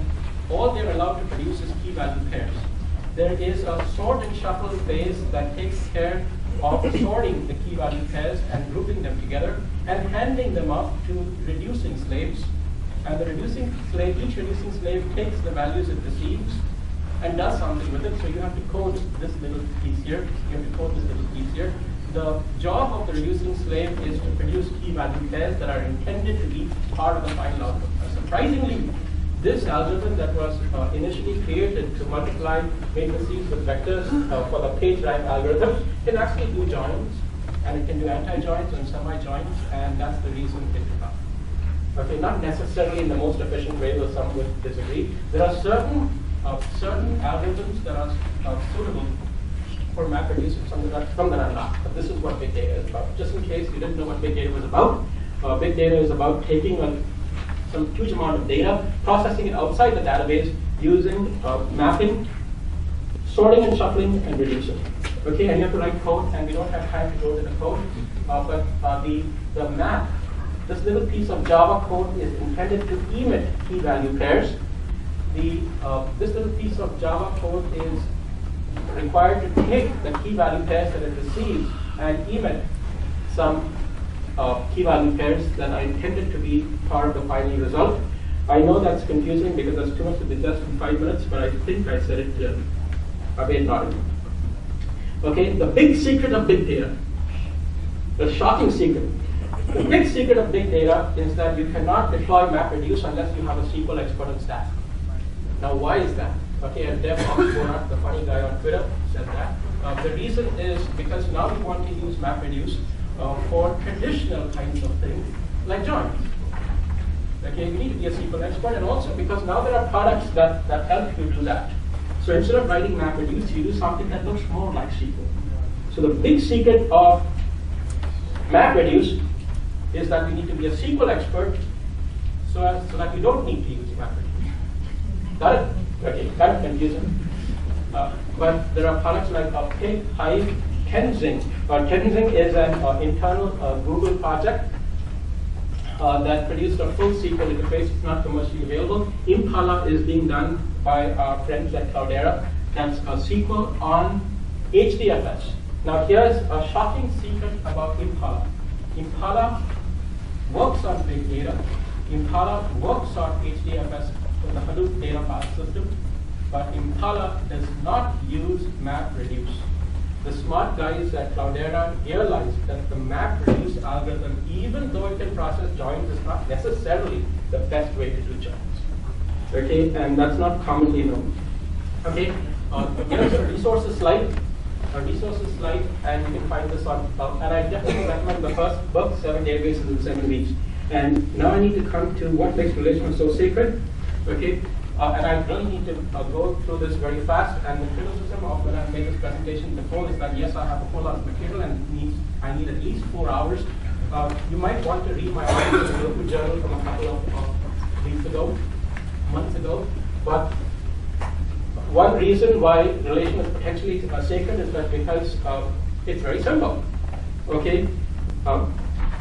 all they're allowed to produce is key value pairs. There is a sort and shuffle phase that takes care of sorting the key value pairs and grouping them together and handing them off to reducing slaves. And the reducing slave, each reducing slave takes the values it receives and does something with it. So you have to code this little piece here. You have to code this little piece here. The job of the reducing slave is to produce key value pairs that are intended to be part of the final output. Surprisingly, this algorithm that was initially created to multiply matrices with vectors for the page rank algorithm can actually do joins, and it can do anti-joins and semi-joins, and that's the reason it becomes. Okay, not necessarily in the most efficient way, though some would disagree. There are certain algorithms that are suitable for MapReduce and some that are not. But this is what big data is about. Just in case you didn't know what big data was about, big data is about taking some huge amount of data, processing it outside the database using mapping, sorting and shuffling, and reducing. Okay, and you have to write code, and we don't have time to go to the code, but the map, this little piece of Java code is intended to emit key value pairs. This little piece of Java code is required to take the key value pairs that it receives and emit some key value pairs that are intended to be part of the final result. I know that's confusing because there's too much to digest in 5 minutes, but I think I said it clearly. I made not. Okay, the big secret of big data, the shocking secret. The big secret of big data is that you cannot deploy MapReduce unless you have a SQL expert on staff. Now, why is that? Okay, and Dev Oxford, the funny guy on Twitter, said that. The reason is because now we want to use MapReduce for traditional kinds of things like joins. Okay, you need to be a SQL expert, and also because now there are products that help you do that. So instead of writing MapReduce, you do something that looks more like SQL. So the big secret of MapReduce is that you need to be a SQL expert so that you don't need to use MapReduce. Got it? Okay, kind of confusing. But there are products like Pig, Hive, Tenzing. Tenzing is an internal Google project that produced a full SQL interface. It's not commercially available. Impala is being done by our friends at Cloudera. That's a SQL on HDFS. Now here's a shocking secret about Impala. Impala works on big data. Impala works on HDFS with the Hadoop data file system, but Impala does not use MapReduce. The smart guys at Cloudera realized that the MapReduce algorithm, even though it can process joins, is not necessarily the best way to do joins. Okay, and that's not commonly known. Okay, here's a resources slide. resources slide, and you can find this on, and I definitely recommend the first book, 7 Databases in 7 Weeks. And now I need to come to what makes relational so sacred, okay? And I really need to go through this very fast. And the criticism of when I made this presentation before is that yes, I have a whole lot of material and I need at least 4 hours. You might want to read my article journal from a couple of weeks ago, months ago. But one reason why relation is potentially sacred is that because it's very simple, okay?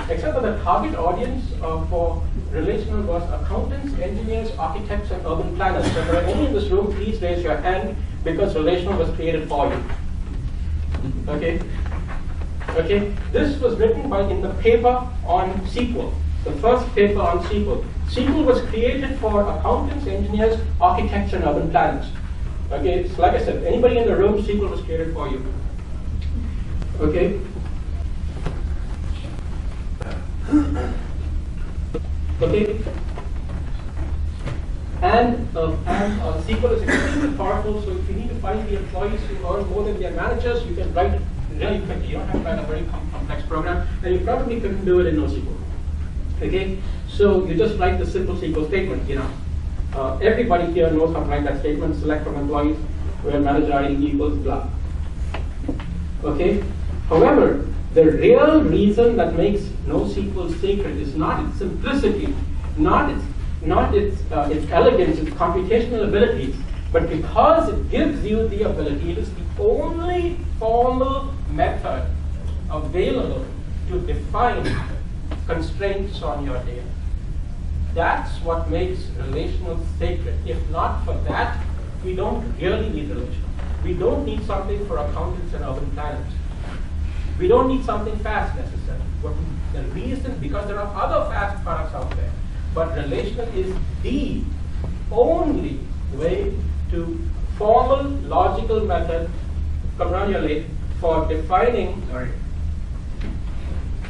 Except that the target audience for relational was accountants, engineers, architects, and urban planners. So if there are any in this room, please raise your hand because relational was created for you. Okay? Okay? This was written in the paper on SQL, the first paper on SQL. SQL was created for accountants, engineers, architects, and urban planners. Okay? So like I said, anybody in the room, SQL was created for you. Okay? Okay, and SQL is extremely powerful. So if you need to find the employees who earn more than their managers, you can write really quickly. You don't have to write a very complex program, and you probably couldn't do it in NoSQL. Okay, so you just write the simple SQL statement. You know, everybody here knows how to write that statement. Select from employees where manager ID equals blah. Okay, however, the real reason that makes NoSQL sacred is not its simplicity, not its elegance, its computational abilities, but because it gives you the ability. It is the only formal method available to define constraints on your data. That's what makes relational sacred. If not for that, we don't really need relational. We don't need something for accountants and urban planners. We don't need something fast necessarily. The reason, because there are other fast products out there, but relational is the only way to formal logical method, come around your late, for defining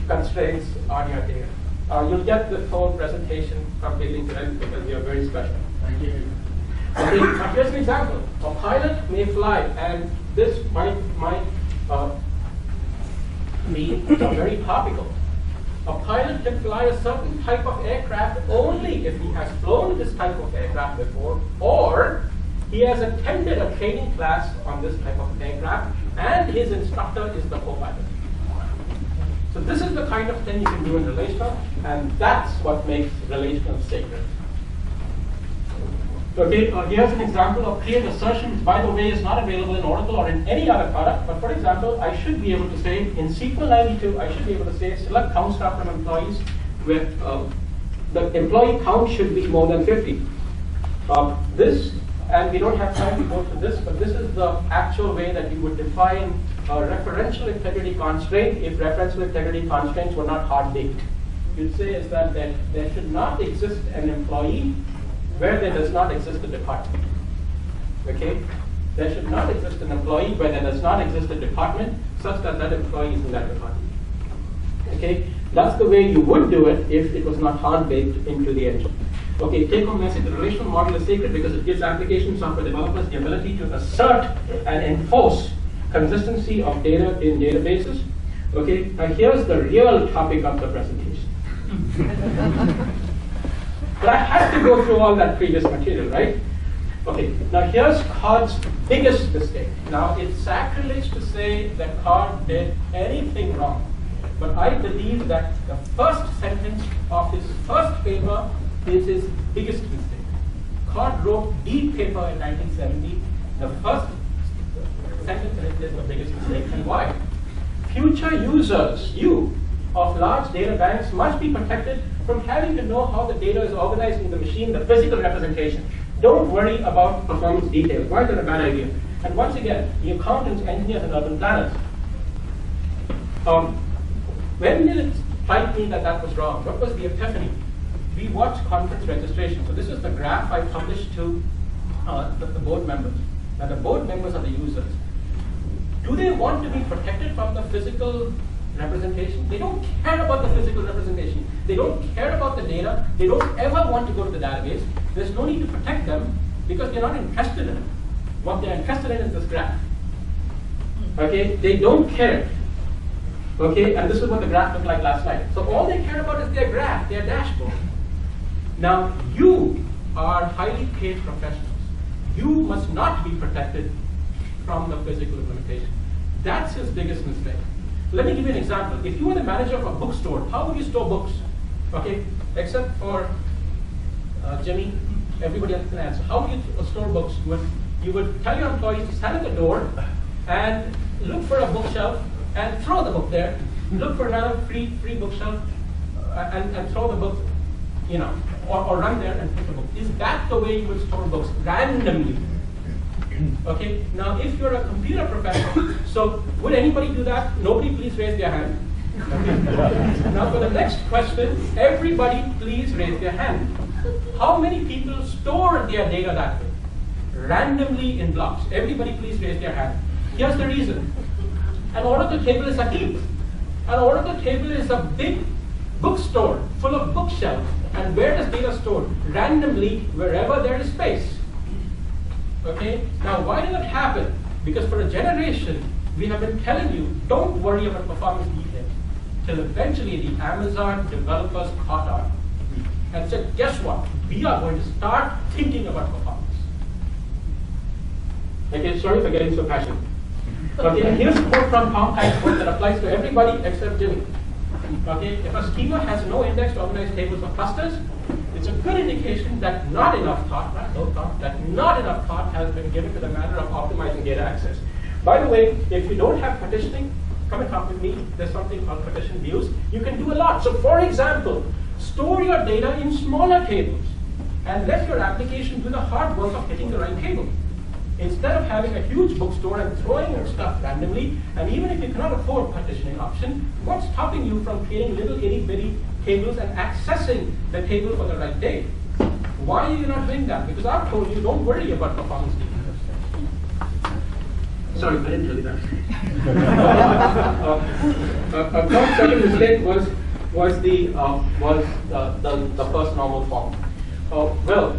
constraints on your data. You'll get the whole presentation from beginning to end because you're very special. Thank you. Okay, now here's an example. A pilot may fly, and this might be very topical. A pilot can fly a certain type of aircraft only if he has flown this type of aircraft before, or he has attended a training class on this type of aircraft, and his instructor is the co-pilot. So this is the kind of thing you can do in relational, and that's what makes relational sacred. Okay, here's an example of create assertion, which by the way is not available in Oracle or in any other product. But for example, I should be able to say in SQL 92, I should be able to say select count star from employees where the employee count should be more than 50. This, and we don't have time to go through this, but this is the actual way that you would define a referential integrity constraint if referential integrity constraints were not hard-baked. You'd say is that there should not exist an employee where there does not exist a department. Okay? There should not exist an employee where there does not exist a department such that that employee is in that department. Okay? That's the way you would do it if it was not hard-baked into the engine. Okay, take-home message. The relational model is sacred because it gives application software developers the ability to assert and enforce consistency of data in databases. Okay, now here's the real topic of the presentation. But I had to go through all that previous material, right? Okay, now here's COG's biggest mistake. Now it's sacrilege to say that COG did anything wrong. But I believe that the first sentence of his first paper is his biggest mistake. COG wrote the paper in 1970. The first sentence in it is the biggest mistake. And why? Future users, of large data banks must be protected from having to know how the data is organized in the machine, the physical representation. Don't worry about performance details. Why is that a bad idea? And once again, the accountants, engineers, and urban planners. When did it strike me that that was wrong? What was the epiphany? We watched conference registration. So this is the graph I published to the board members. Now the board members are the users. Do they want to be protected from the physical representation? They don't care about the physical representation. They don't care about the data. They don't ever want to go to the database. There's no need to protect them because they're not interested in it. What they're interested in is this graph. Okay, they don't care. Okay, and this is what the graph looked like last night. So all they care about is their graph, their dashboard. Now you are highly paid professionals. You must not be protected from the physical implementation. That's his biggest mistake. Let me give you an example. If you were the manager of a bookstore, how would you store books? Okay, except for Jimmy, everybody else can answer. How would you store books? You would tell your employees to stand at the door and look for a bookshelf and throw the book there. Look for another free bookshelf and throw the book, you know, or run there and pick a book. Is that the way you would store books? Randomly. Okay, now if you're a computer professional, so would anybody do that? Nobody, please raise their hand. Okay. Now for the next question, everybody please raise their hand. How many people store their data that way? Randomly in blocks. Everybody please raise their hand. Here's the reason. An oracle table is a heap. An oracle table is a big bookstore full of bookshelves. And where does data stored? Randomly, wherever there is space. Okay? Now, why did that happen? Because for a generation, we have been telling you, don't worry about performance details. Till eventually the Amazon developers caught on and said, guess what? We are going to start thinking about performance. Okay, sorry for getting so passionate. Okay, and here's a quote from Tom Kite's book that applies to everybody except Jimmy. Okay, if a schema has no index to organize tables or clusters, it's a good indication that not enough thought, that not enough thought has been given to the matter of optimizing data access. By the way, if you don't have partitioning, come and talk with me. There's something called partition views. You can do a lot. So for example, store your data in smaller tables and let your application do the hard work of getting the right table. Instead of having a huge bookstore and throwing your stuff randomly, and even if you cannot afford partitioning option, what's stopping you from creating little itty-bitty tables and accessing the table for the right day? Why are you not doing that? Because I've told you, don't worry about performance details. Sorry, I didn't tell you that. Tom's second mistake was the first normal form. Well,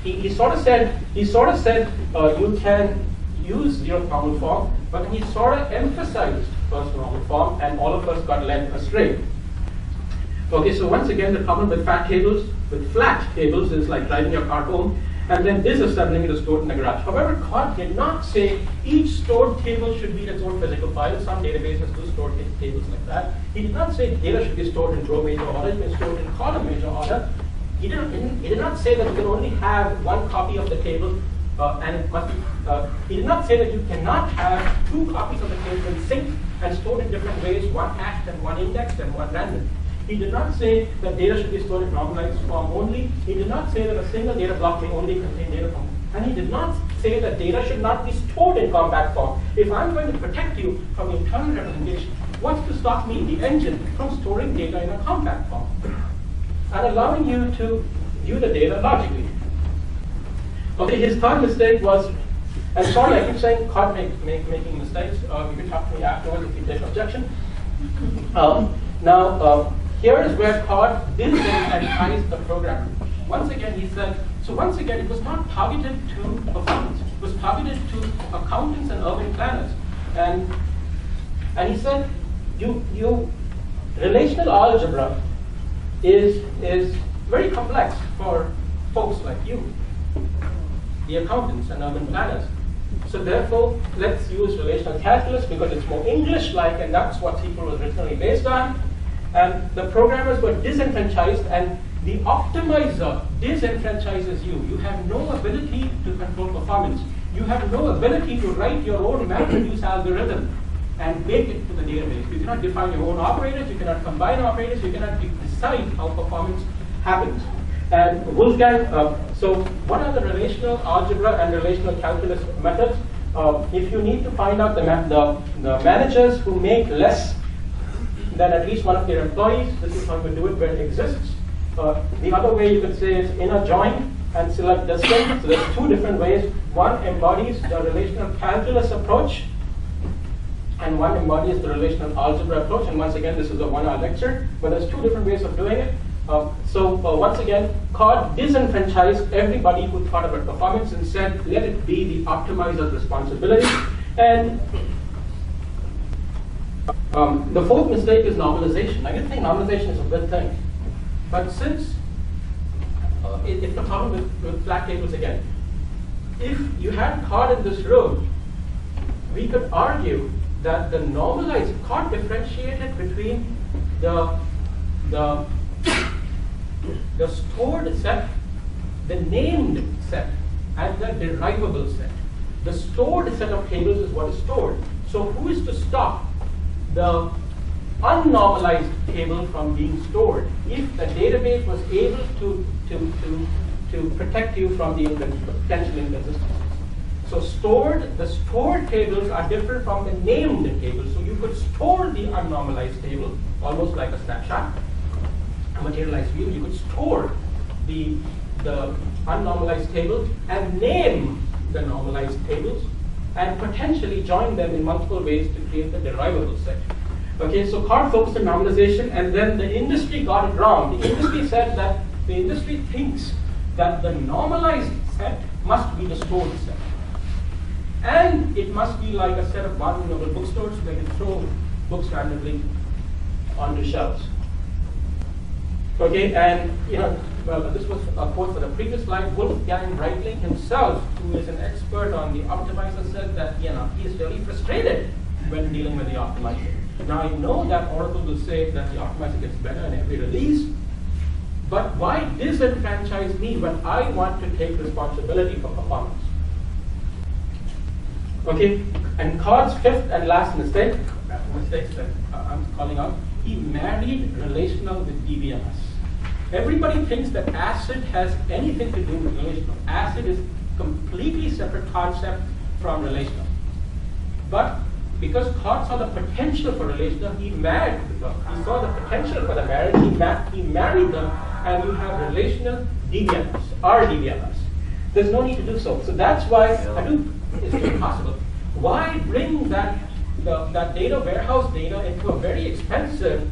he sort of said you can use zero normal form, but he sort of emphasized first normal form, and all of us got led astray. Okay, so once again, the problem with flat tables is like driving your car home and then disassembling it is stored in the garage. However, COD did not say each stored table should be its own physical file. Some databases do store tables like that. He did not say data should be stored in row major order, it can stored in column major order. He did not say that you can only have one copy of the table and it must be, he did not say that you cannot have two copies of the table in sync and stored in different ways, one hashed and one indexed and one random. He did not say that data should be stored in normalized form only. He did not say that a single data block may only contain data form. And he did not say that data should not be stored in compact form. If I'm going to protect you from internal representation, what's to stop me, the engine, from storing data in a compact form and allowing you to view the data logically? Okay, his third mistake was, and sorry, I keep saying COD making mistakes. You can talk to me afterwards if you take objection. Here is where COD disenfranchised the program. Once again, he said, once again, it was not targeted to performance. It was targeted to accountants and urban planners. And he said, relational algebra is very complex for folks like you, the accountants and urban planners. So therefore, let's use relational calculus because it's more English-like, and that's what SQL was originally based on. And the programmers were disenfranchised, and the optimizer disenfranchises you. You have no ability to control performance. You have no ability to write your own MapReduce algorithm and bake it to the database. You cannot define your own operators, you cannot combine operators, you cannot decide how performance happens. And Wolfgang, so what are the relational algebra and relational calculus methods? If you need to find out the managers who make less than at least one of their employees, this is how you do it where it exists. The other way you could say is inner join and select distinct. So there's two different ways. One embodies the relational calculus approach, and one embodies the relational algebra approach. And once again, this is a 1-hour lecture, but there's two different ways of doing it. Once again, COD disenfranchised everybody who thought about performance and said, let it be the optimizer's responsibility. And The fourth mistake is normalization. Now you think normalization is a good thing, but since it's the problem with flat tables again. If you had caught in this room, we could argue that the normalized caught differentiated between the stored set, the named set, and the derivable set. The stored set of tables is what is stored. So who is to stop the unnormalized table from being stored if the database was able to protect you from the potential inconsistencies? So the stored tables are different from the named tables. So you could store the unnormalized table, almost like a snapshot, a materialized view. You could store the unnormalized table and name the normalized tables and potentially join them in multiple ways to create the derivable set. Okay, so Card focused on normalization, and then the industry got it wrong. The industry said that the industry thinks that the normalized set must be the stored set. And it must be like a set of bargain-able bookstores where you throw books randomly onto shelves. Okay, and well, this was a quote for the previous slide. Wolfgang Reitling himself, who is an expert on the optimizer, said that he is really frustrated when dealing with the optimizer. Now I know that Oracle will say that the optimizer gets better in every release, but why disenfranchise me when I want to take responsibility for performance? Okay, and Card's fifth and last mistake that I'm calling out, he married relational with DBMS. Everybody thinks that ACID has anything to do with relational. ACID is a completely separate concept from relational. But because Card saw the potential for relational, he married them. He saw the potential for the marriage, he married them, and you have relational DBMS, RDBMS. There's no need to do so. So that's why Hadoop is impossible. Why bring that data, warehouse data, into a very expensive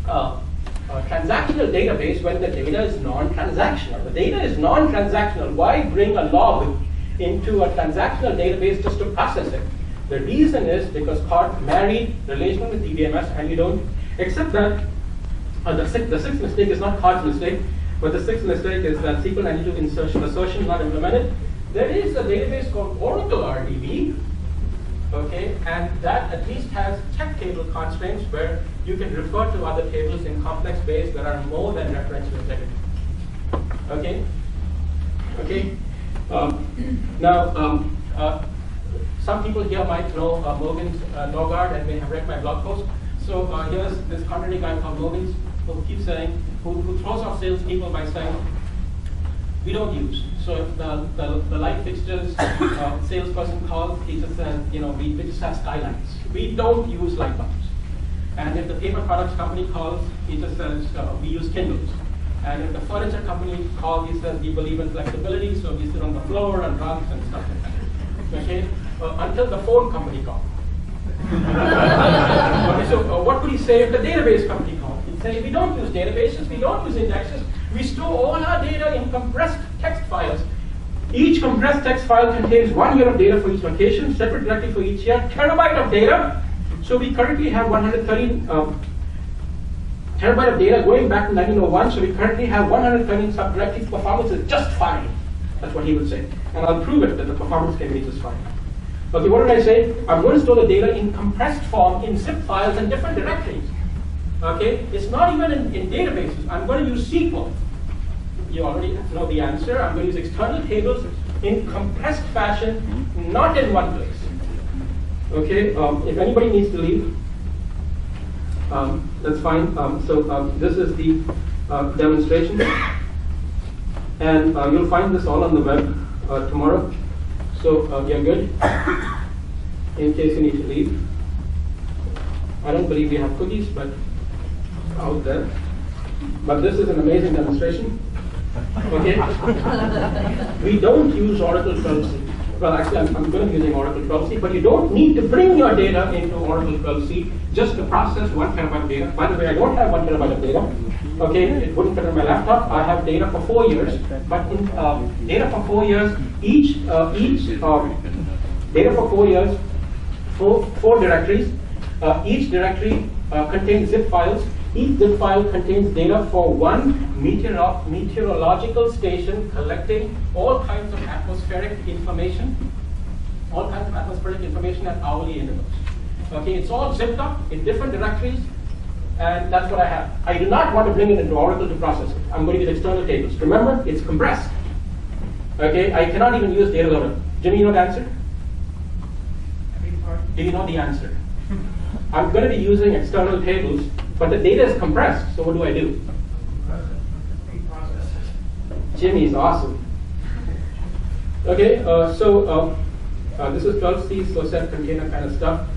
transactional database when the data is non-transactional? The data is non-transactional. Why bring a log into a transactional database just to process it? The reason is because Card married relational with DBMS, and you don't accept that. The sixth mistake is not Card's mistake, but the sixth mistake is that SQL 92 assertion is not implemented. There is a database called Oracle RDB, okay, and that at least has check table constraints where you can refer to other tables in complex ways that are more than referential integrity. Okay, okay. Some people here might know Morgan's NoCOUG and may have read my blog post. So here's this contrary guy called Morgan's who keeps saying, who throws off salespeople by saying, we don't use. So if the light fixtures salesperson calls, he just says, we just have skylines. We don't use light bulbs. And if the paper products company calls, he just says, we use Kindles. And if the furniture company calls, he says, we believe in flexibility, so we sit on the floor and rugs and stuff like that. Okay? Until the phone company calls. Okay, so what would he say if the database company called? He'd say, we don't use databases, we don't use indexes, we store all our data in compressed text files. Each compressed text file contains 1 year of data for each location, separate directory for each year, terabyte of data. So we currently have 113 terabyte of data going back to 1901, so we currently have 113 subdirectories. Performance is just fine. That's what he would say. And I'll prove it that the performance can be just fine. Okay, what did I say? I'm going to store the data in compressed form in zip files and different directories. Okay, it's not even in databases. I'm going to use SQL. You already know the answer. I'm going to use external tables in compressed fashion, not in one place. Okay, if anybody needs to leave, that's fine. This is the demonstration. And you'll find this all on the web tomorrow. So you're good, in case you need to leave. I don't believe we have cookies, but out there. But this is an amazing demonstration. Okay? We don't use Oracle 12c. Well, actually, I'm going to be using Oracle 12c, but you don't need to bring your data into Oracle 12c just to process 1 terabyte of data. By the way, I don't have 1 terabyte of data. Okay, it wouldn't fit on my laptop. I have data for 4 years, but in data for 4 years, data for 4 years, four directories. Each directory contains zip files. Each zip file contains data for one meteorological station collecting all kinds of atmospheric information, at hourly intervals. Okay, it's all zipped up in different directories, and that's what I have. I do not want to bring it into Oracle to process it. I'm going to use external tables. Remember, it's compressed. Okay, I cannot even use data loader. Jimmy, you know the answer? Do you know the answer? I'm going to be using external tables, but the data is compressed, so what do I do? Jimmy is awesome. Okay, this is 12C, so set container kind of stuff.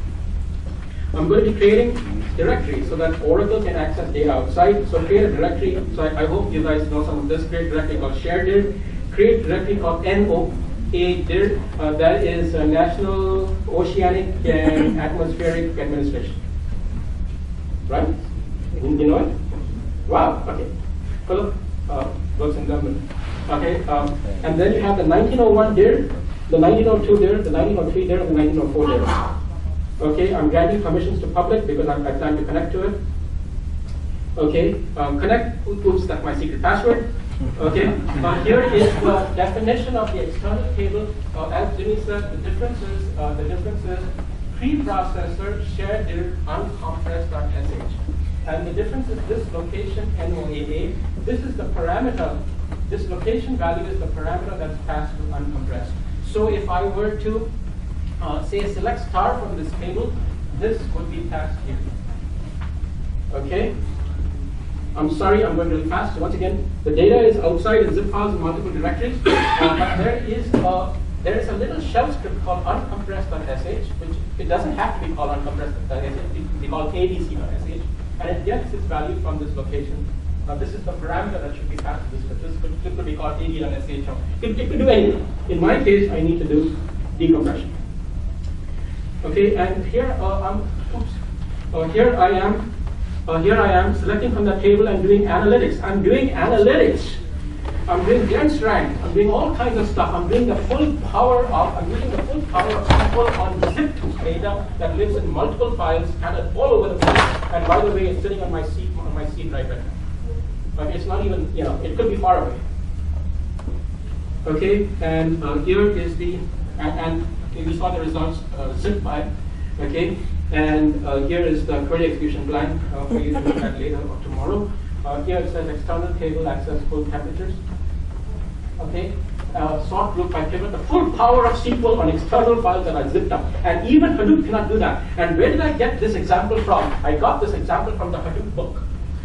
I'm going to be creating directories so that Oracle can access data outside. So create a directory. So I hope you guys know some of this. Create a directory called shared dir. Create a directory called NoCOUG. That is National Oceanic and Atmospheric Administration. Right? You know it? Wow. Okay. Philip works in government. Okay. And then you have the 1901 dir, the 1902 dir, the 1903 dir, and the 1904 dir. Okay, I'm granting permissions to public because I plan to connect to it. Okay, connect, oops, that's my secret password. Okay, here is the definition of the external table. As Jimmy said, the difference is preprocessor shared dir uncompressed.sh. And the difference is this location NOAA. This is the parameter, this location value is the parameter that's passed to uncompressed. So if I were to say select star from this table, this would be passed here. Okay? I'm sorry, I'm going really fast. So once again, the data is outside in zip files in multiple directories, but there is a little shell script called uncompressed.sh, which it doesn't have to be called uncompressed.sh, it can be called abc.sh, and it gets its value from this location. This is the parameter that should be passed to this script. This could be called ad.sh. It could do anything. In my case, I need to do decompression. Okay, and here here I am selecting from the table and doing analytics. I'm doing analytics. I'm doing dense rank. I'm doing all kinds of stuff. I'm doing the full power of SQL on zipped data that lives in multiple files scattered all over the place. And by the way, it's sitting on my C drive right now. But it's not even, it could be far away. Okay, and here is the and we saw the results zip file. Okay, and here is the query execution plan for you to look at later or tomorrow. Here it says external table access full temperatures. Okay, sort group by pivot, the full power of SQL on external files that are zipped up. And even Hadoop cannot do that. And where did I get this example from? I got this example from the Hadoop book.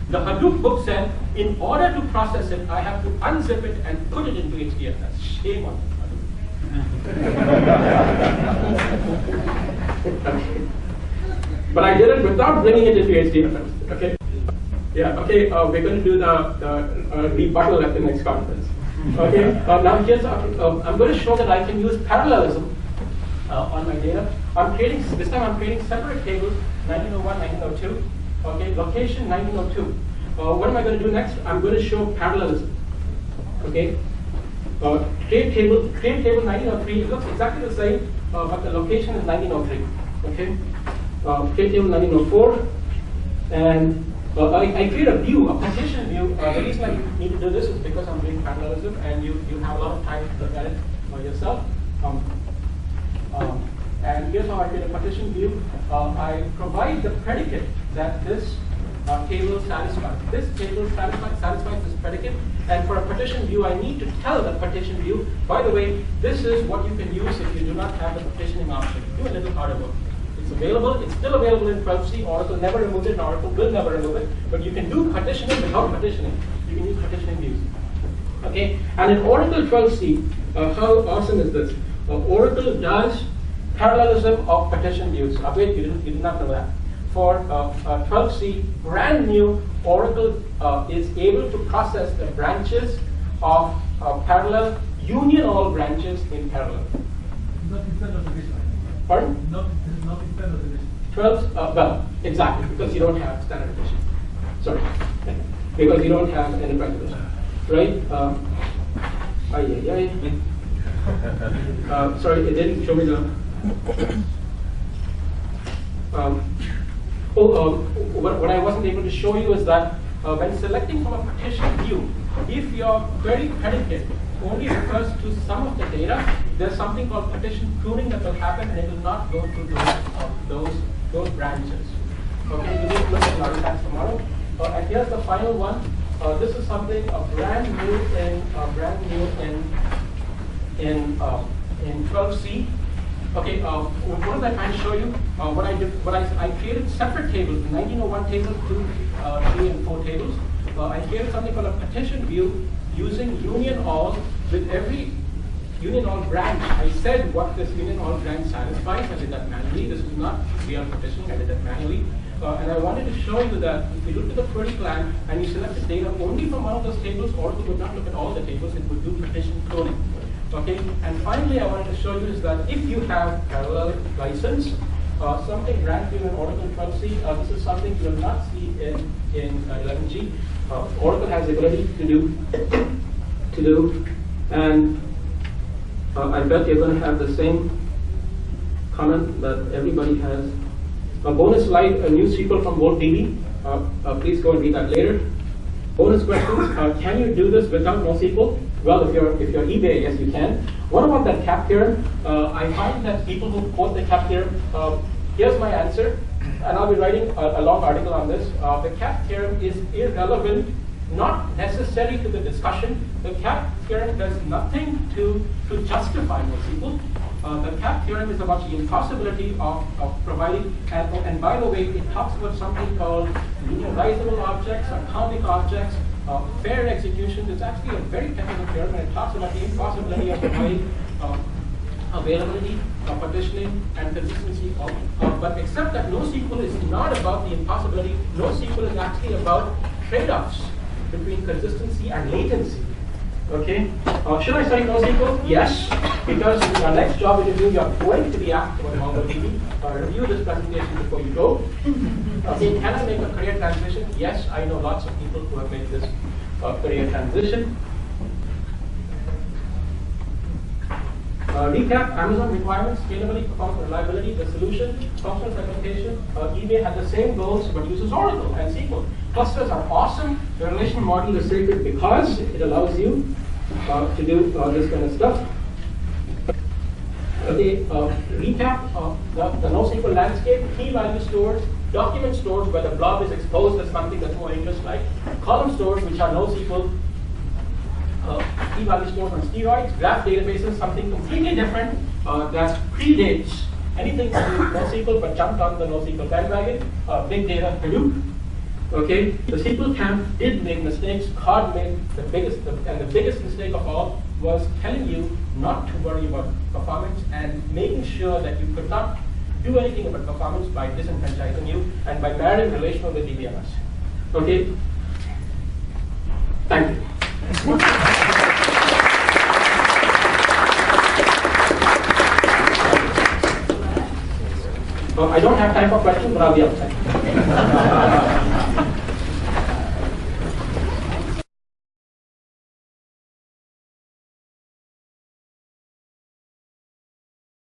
The Hadoop book said, in order to process it, I have to unzip it and put it into HDFS. Shame on Hadoop. Okay. But I did it without bringing it into HDFS. Okay. Yeah. Okay. We're going to do the rebuttal at the next conference. Okay. Now here's I'm going to show that I can use parallelism on my data. This time I'm creating separate tables: 1901, 1902. Okay. Location 1902. What am I going to do next? I'm going to show parallelism. Okay. Create table 1903. It looks exactly the same, but the location is 1903. Okay. Create table 1904, and I create a view, a partition view. The reason I need to do this is because I'm doing parallelism, and you have a lot of time to look at it yourself. And here's how I create a partition view. I provide the predicate that this table satisfies. This table satisfies this predicate, and for a partition view, I need to tell the partition view, by the way, this is what you can use if you do not have the partitioning option. Do a little harder work. It's available. It's still available in 12C. Oracle never removed it, and Oracle will never remove it. But you can do partitioning without partitioning. You can use partitioning views. Okay. And in Oracle 12C, how awesome is this? Oracle does parallelism of partition views. Wait, you did not know that. For 12C, brand new, Oracle is able to process the branches of parallel, union all branches in parallel. Not instead of division. Pardon? Not instead of division. 12, well, exactly, because you don't have standard edition. Sorry. Because you don't have enterprise edition. Right? Sorry, it didn't show me the. what I wasn't able to show you is that when selecting from a partition view, if your query predicate only refers to some of the data, there's something called partition pruning that will happen, and it will not go through those branches. Okay, you need to look at the artifacts tomorrow. And here's the final one. This is something brand new in 12C. Okay, what did I try to show you? What I did, I created separate tables, 1901 tables, 2, 3, and 4 tables. I created something called a partition view using union all with every union all branch. I said what this union all branch satisfies. I did that manually. This is not real partitioning. I did that manually. And I wanted to show you that if you look at the query plan and you selected data only from one of those tables, or if you would not look at all the tables, it would do partition cloning. Okay, and finally I wanted to show you is that if you have parallel license, something brand new in Oracle 12C, this is something you will not see in 11G. Oracle has the ability to do, and I bet you're going to have the same comment that everybody has. A bonus slide, a new SQL from VoltDB. Please go and read that later. Bonus questions, can you do this without NoSQL? Well, if you're eBay, yes you can. What about that cap theorem? I find that people who quote the cap theorem, here's my answer, and I'll be writing a long article on this. The cap theorem is irrelevant, not necessary to the discussion. The cap theorem does nothing to justify NoSQL. The cap theorem is about the impossibility of providing, and by the way, it talks about something called reversible objects, atomic objects, fair execution. It's actually a very technical theorem, and it talks about the impossibility of providing availability, partitioning, and consistency. But except that NoSQL is not about the impossibility. NoSQL is actually about trade-offs between consistency and latency. Okay. Should I study NoSQL? Yes, because in our next job interview, you are going to be asked about MongoDB. Review this presentation before you go. Okay. Can I make a career transition? Yes, I know lots of people who have made this career transition. Recap: Amazon requirements, scalability, performance, reliability. The solution: functional segmentation. eBay had the same goals but uses Oracle and SQL. Clusters are awesome. The relational model is sacred because it allows you to do this kind of stuff. Okay, recap: the NoSQL landscape, key value stores, document stores where the blob is exposed as something that's more interest like, column stores which are NoSQL, key value stores on steroids, graph databases, something completely different that predates anything to do with NoSQL but jumped on the NoSQL bandwagon, big data, Hadoop. Okay, the SQL camp did make mistakes. COG made the biggest mistake of all was telling you not to worry about performance and making sure that you could not do anything about performance by disenfranchising you and by marrying relational with DBMS. Okay, thank you. I don't have time for questions, but I'll be outside.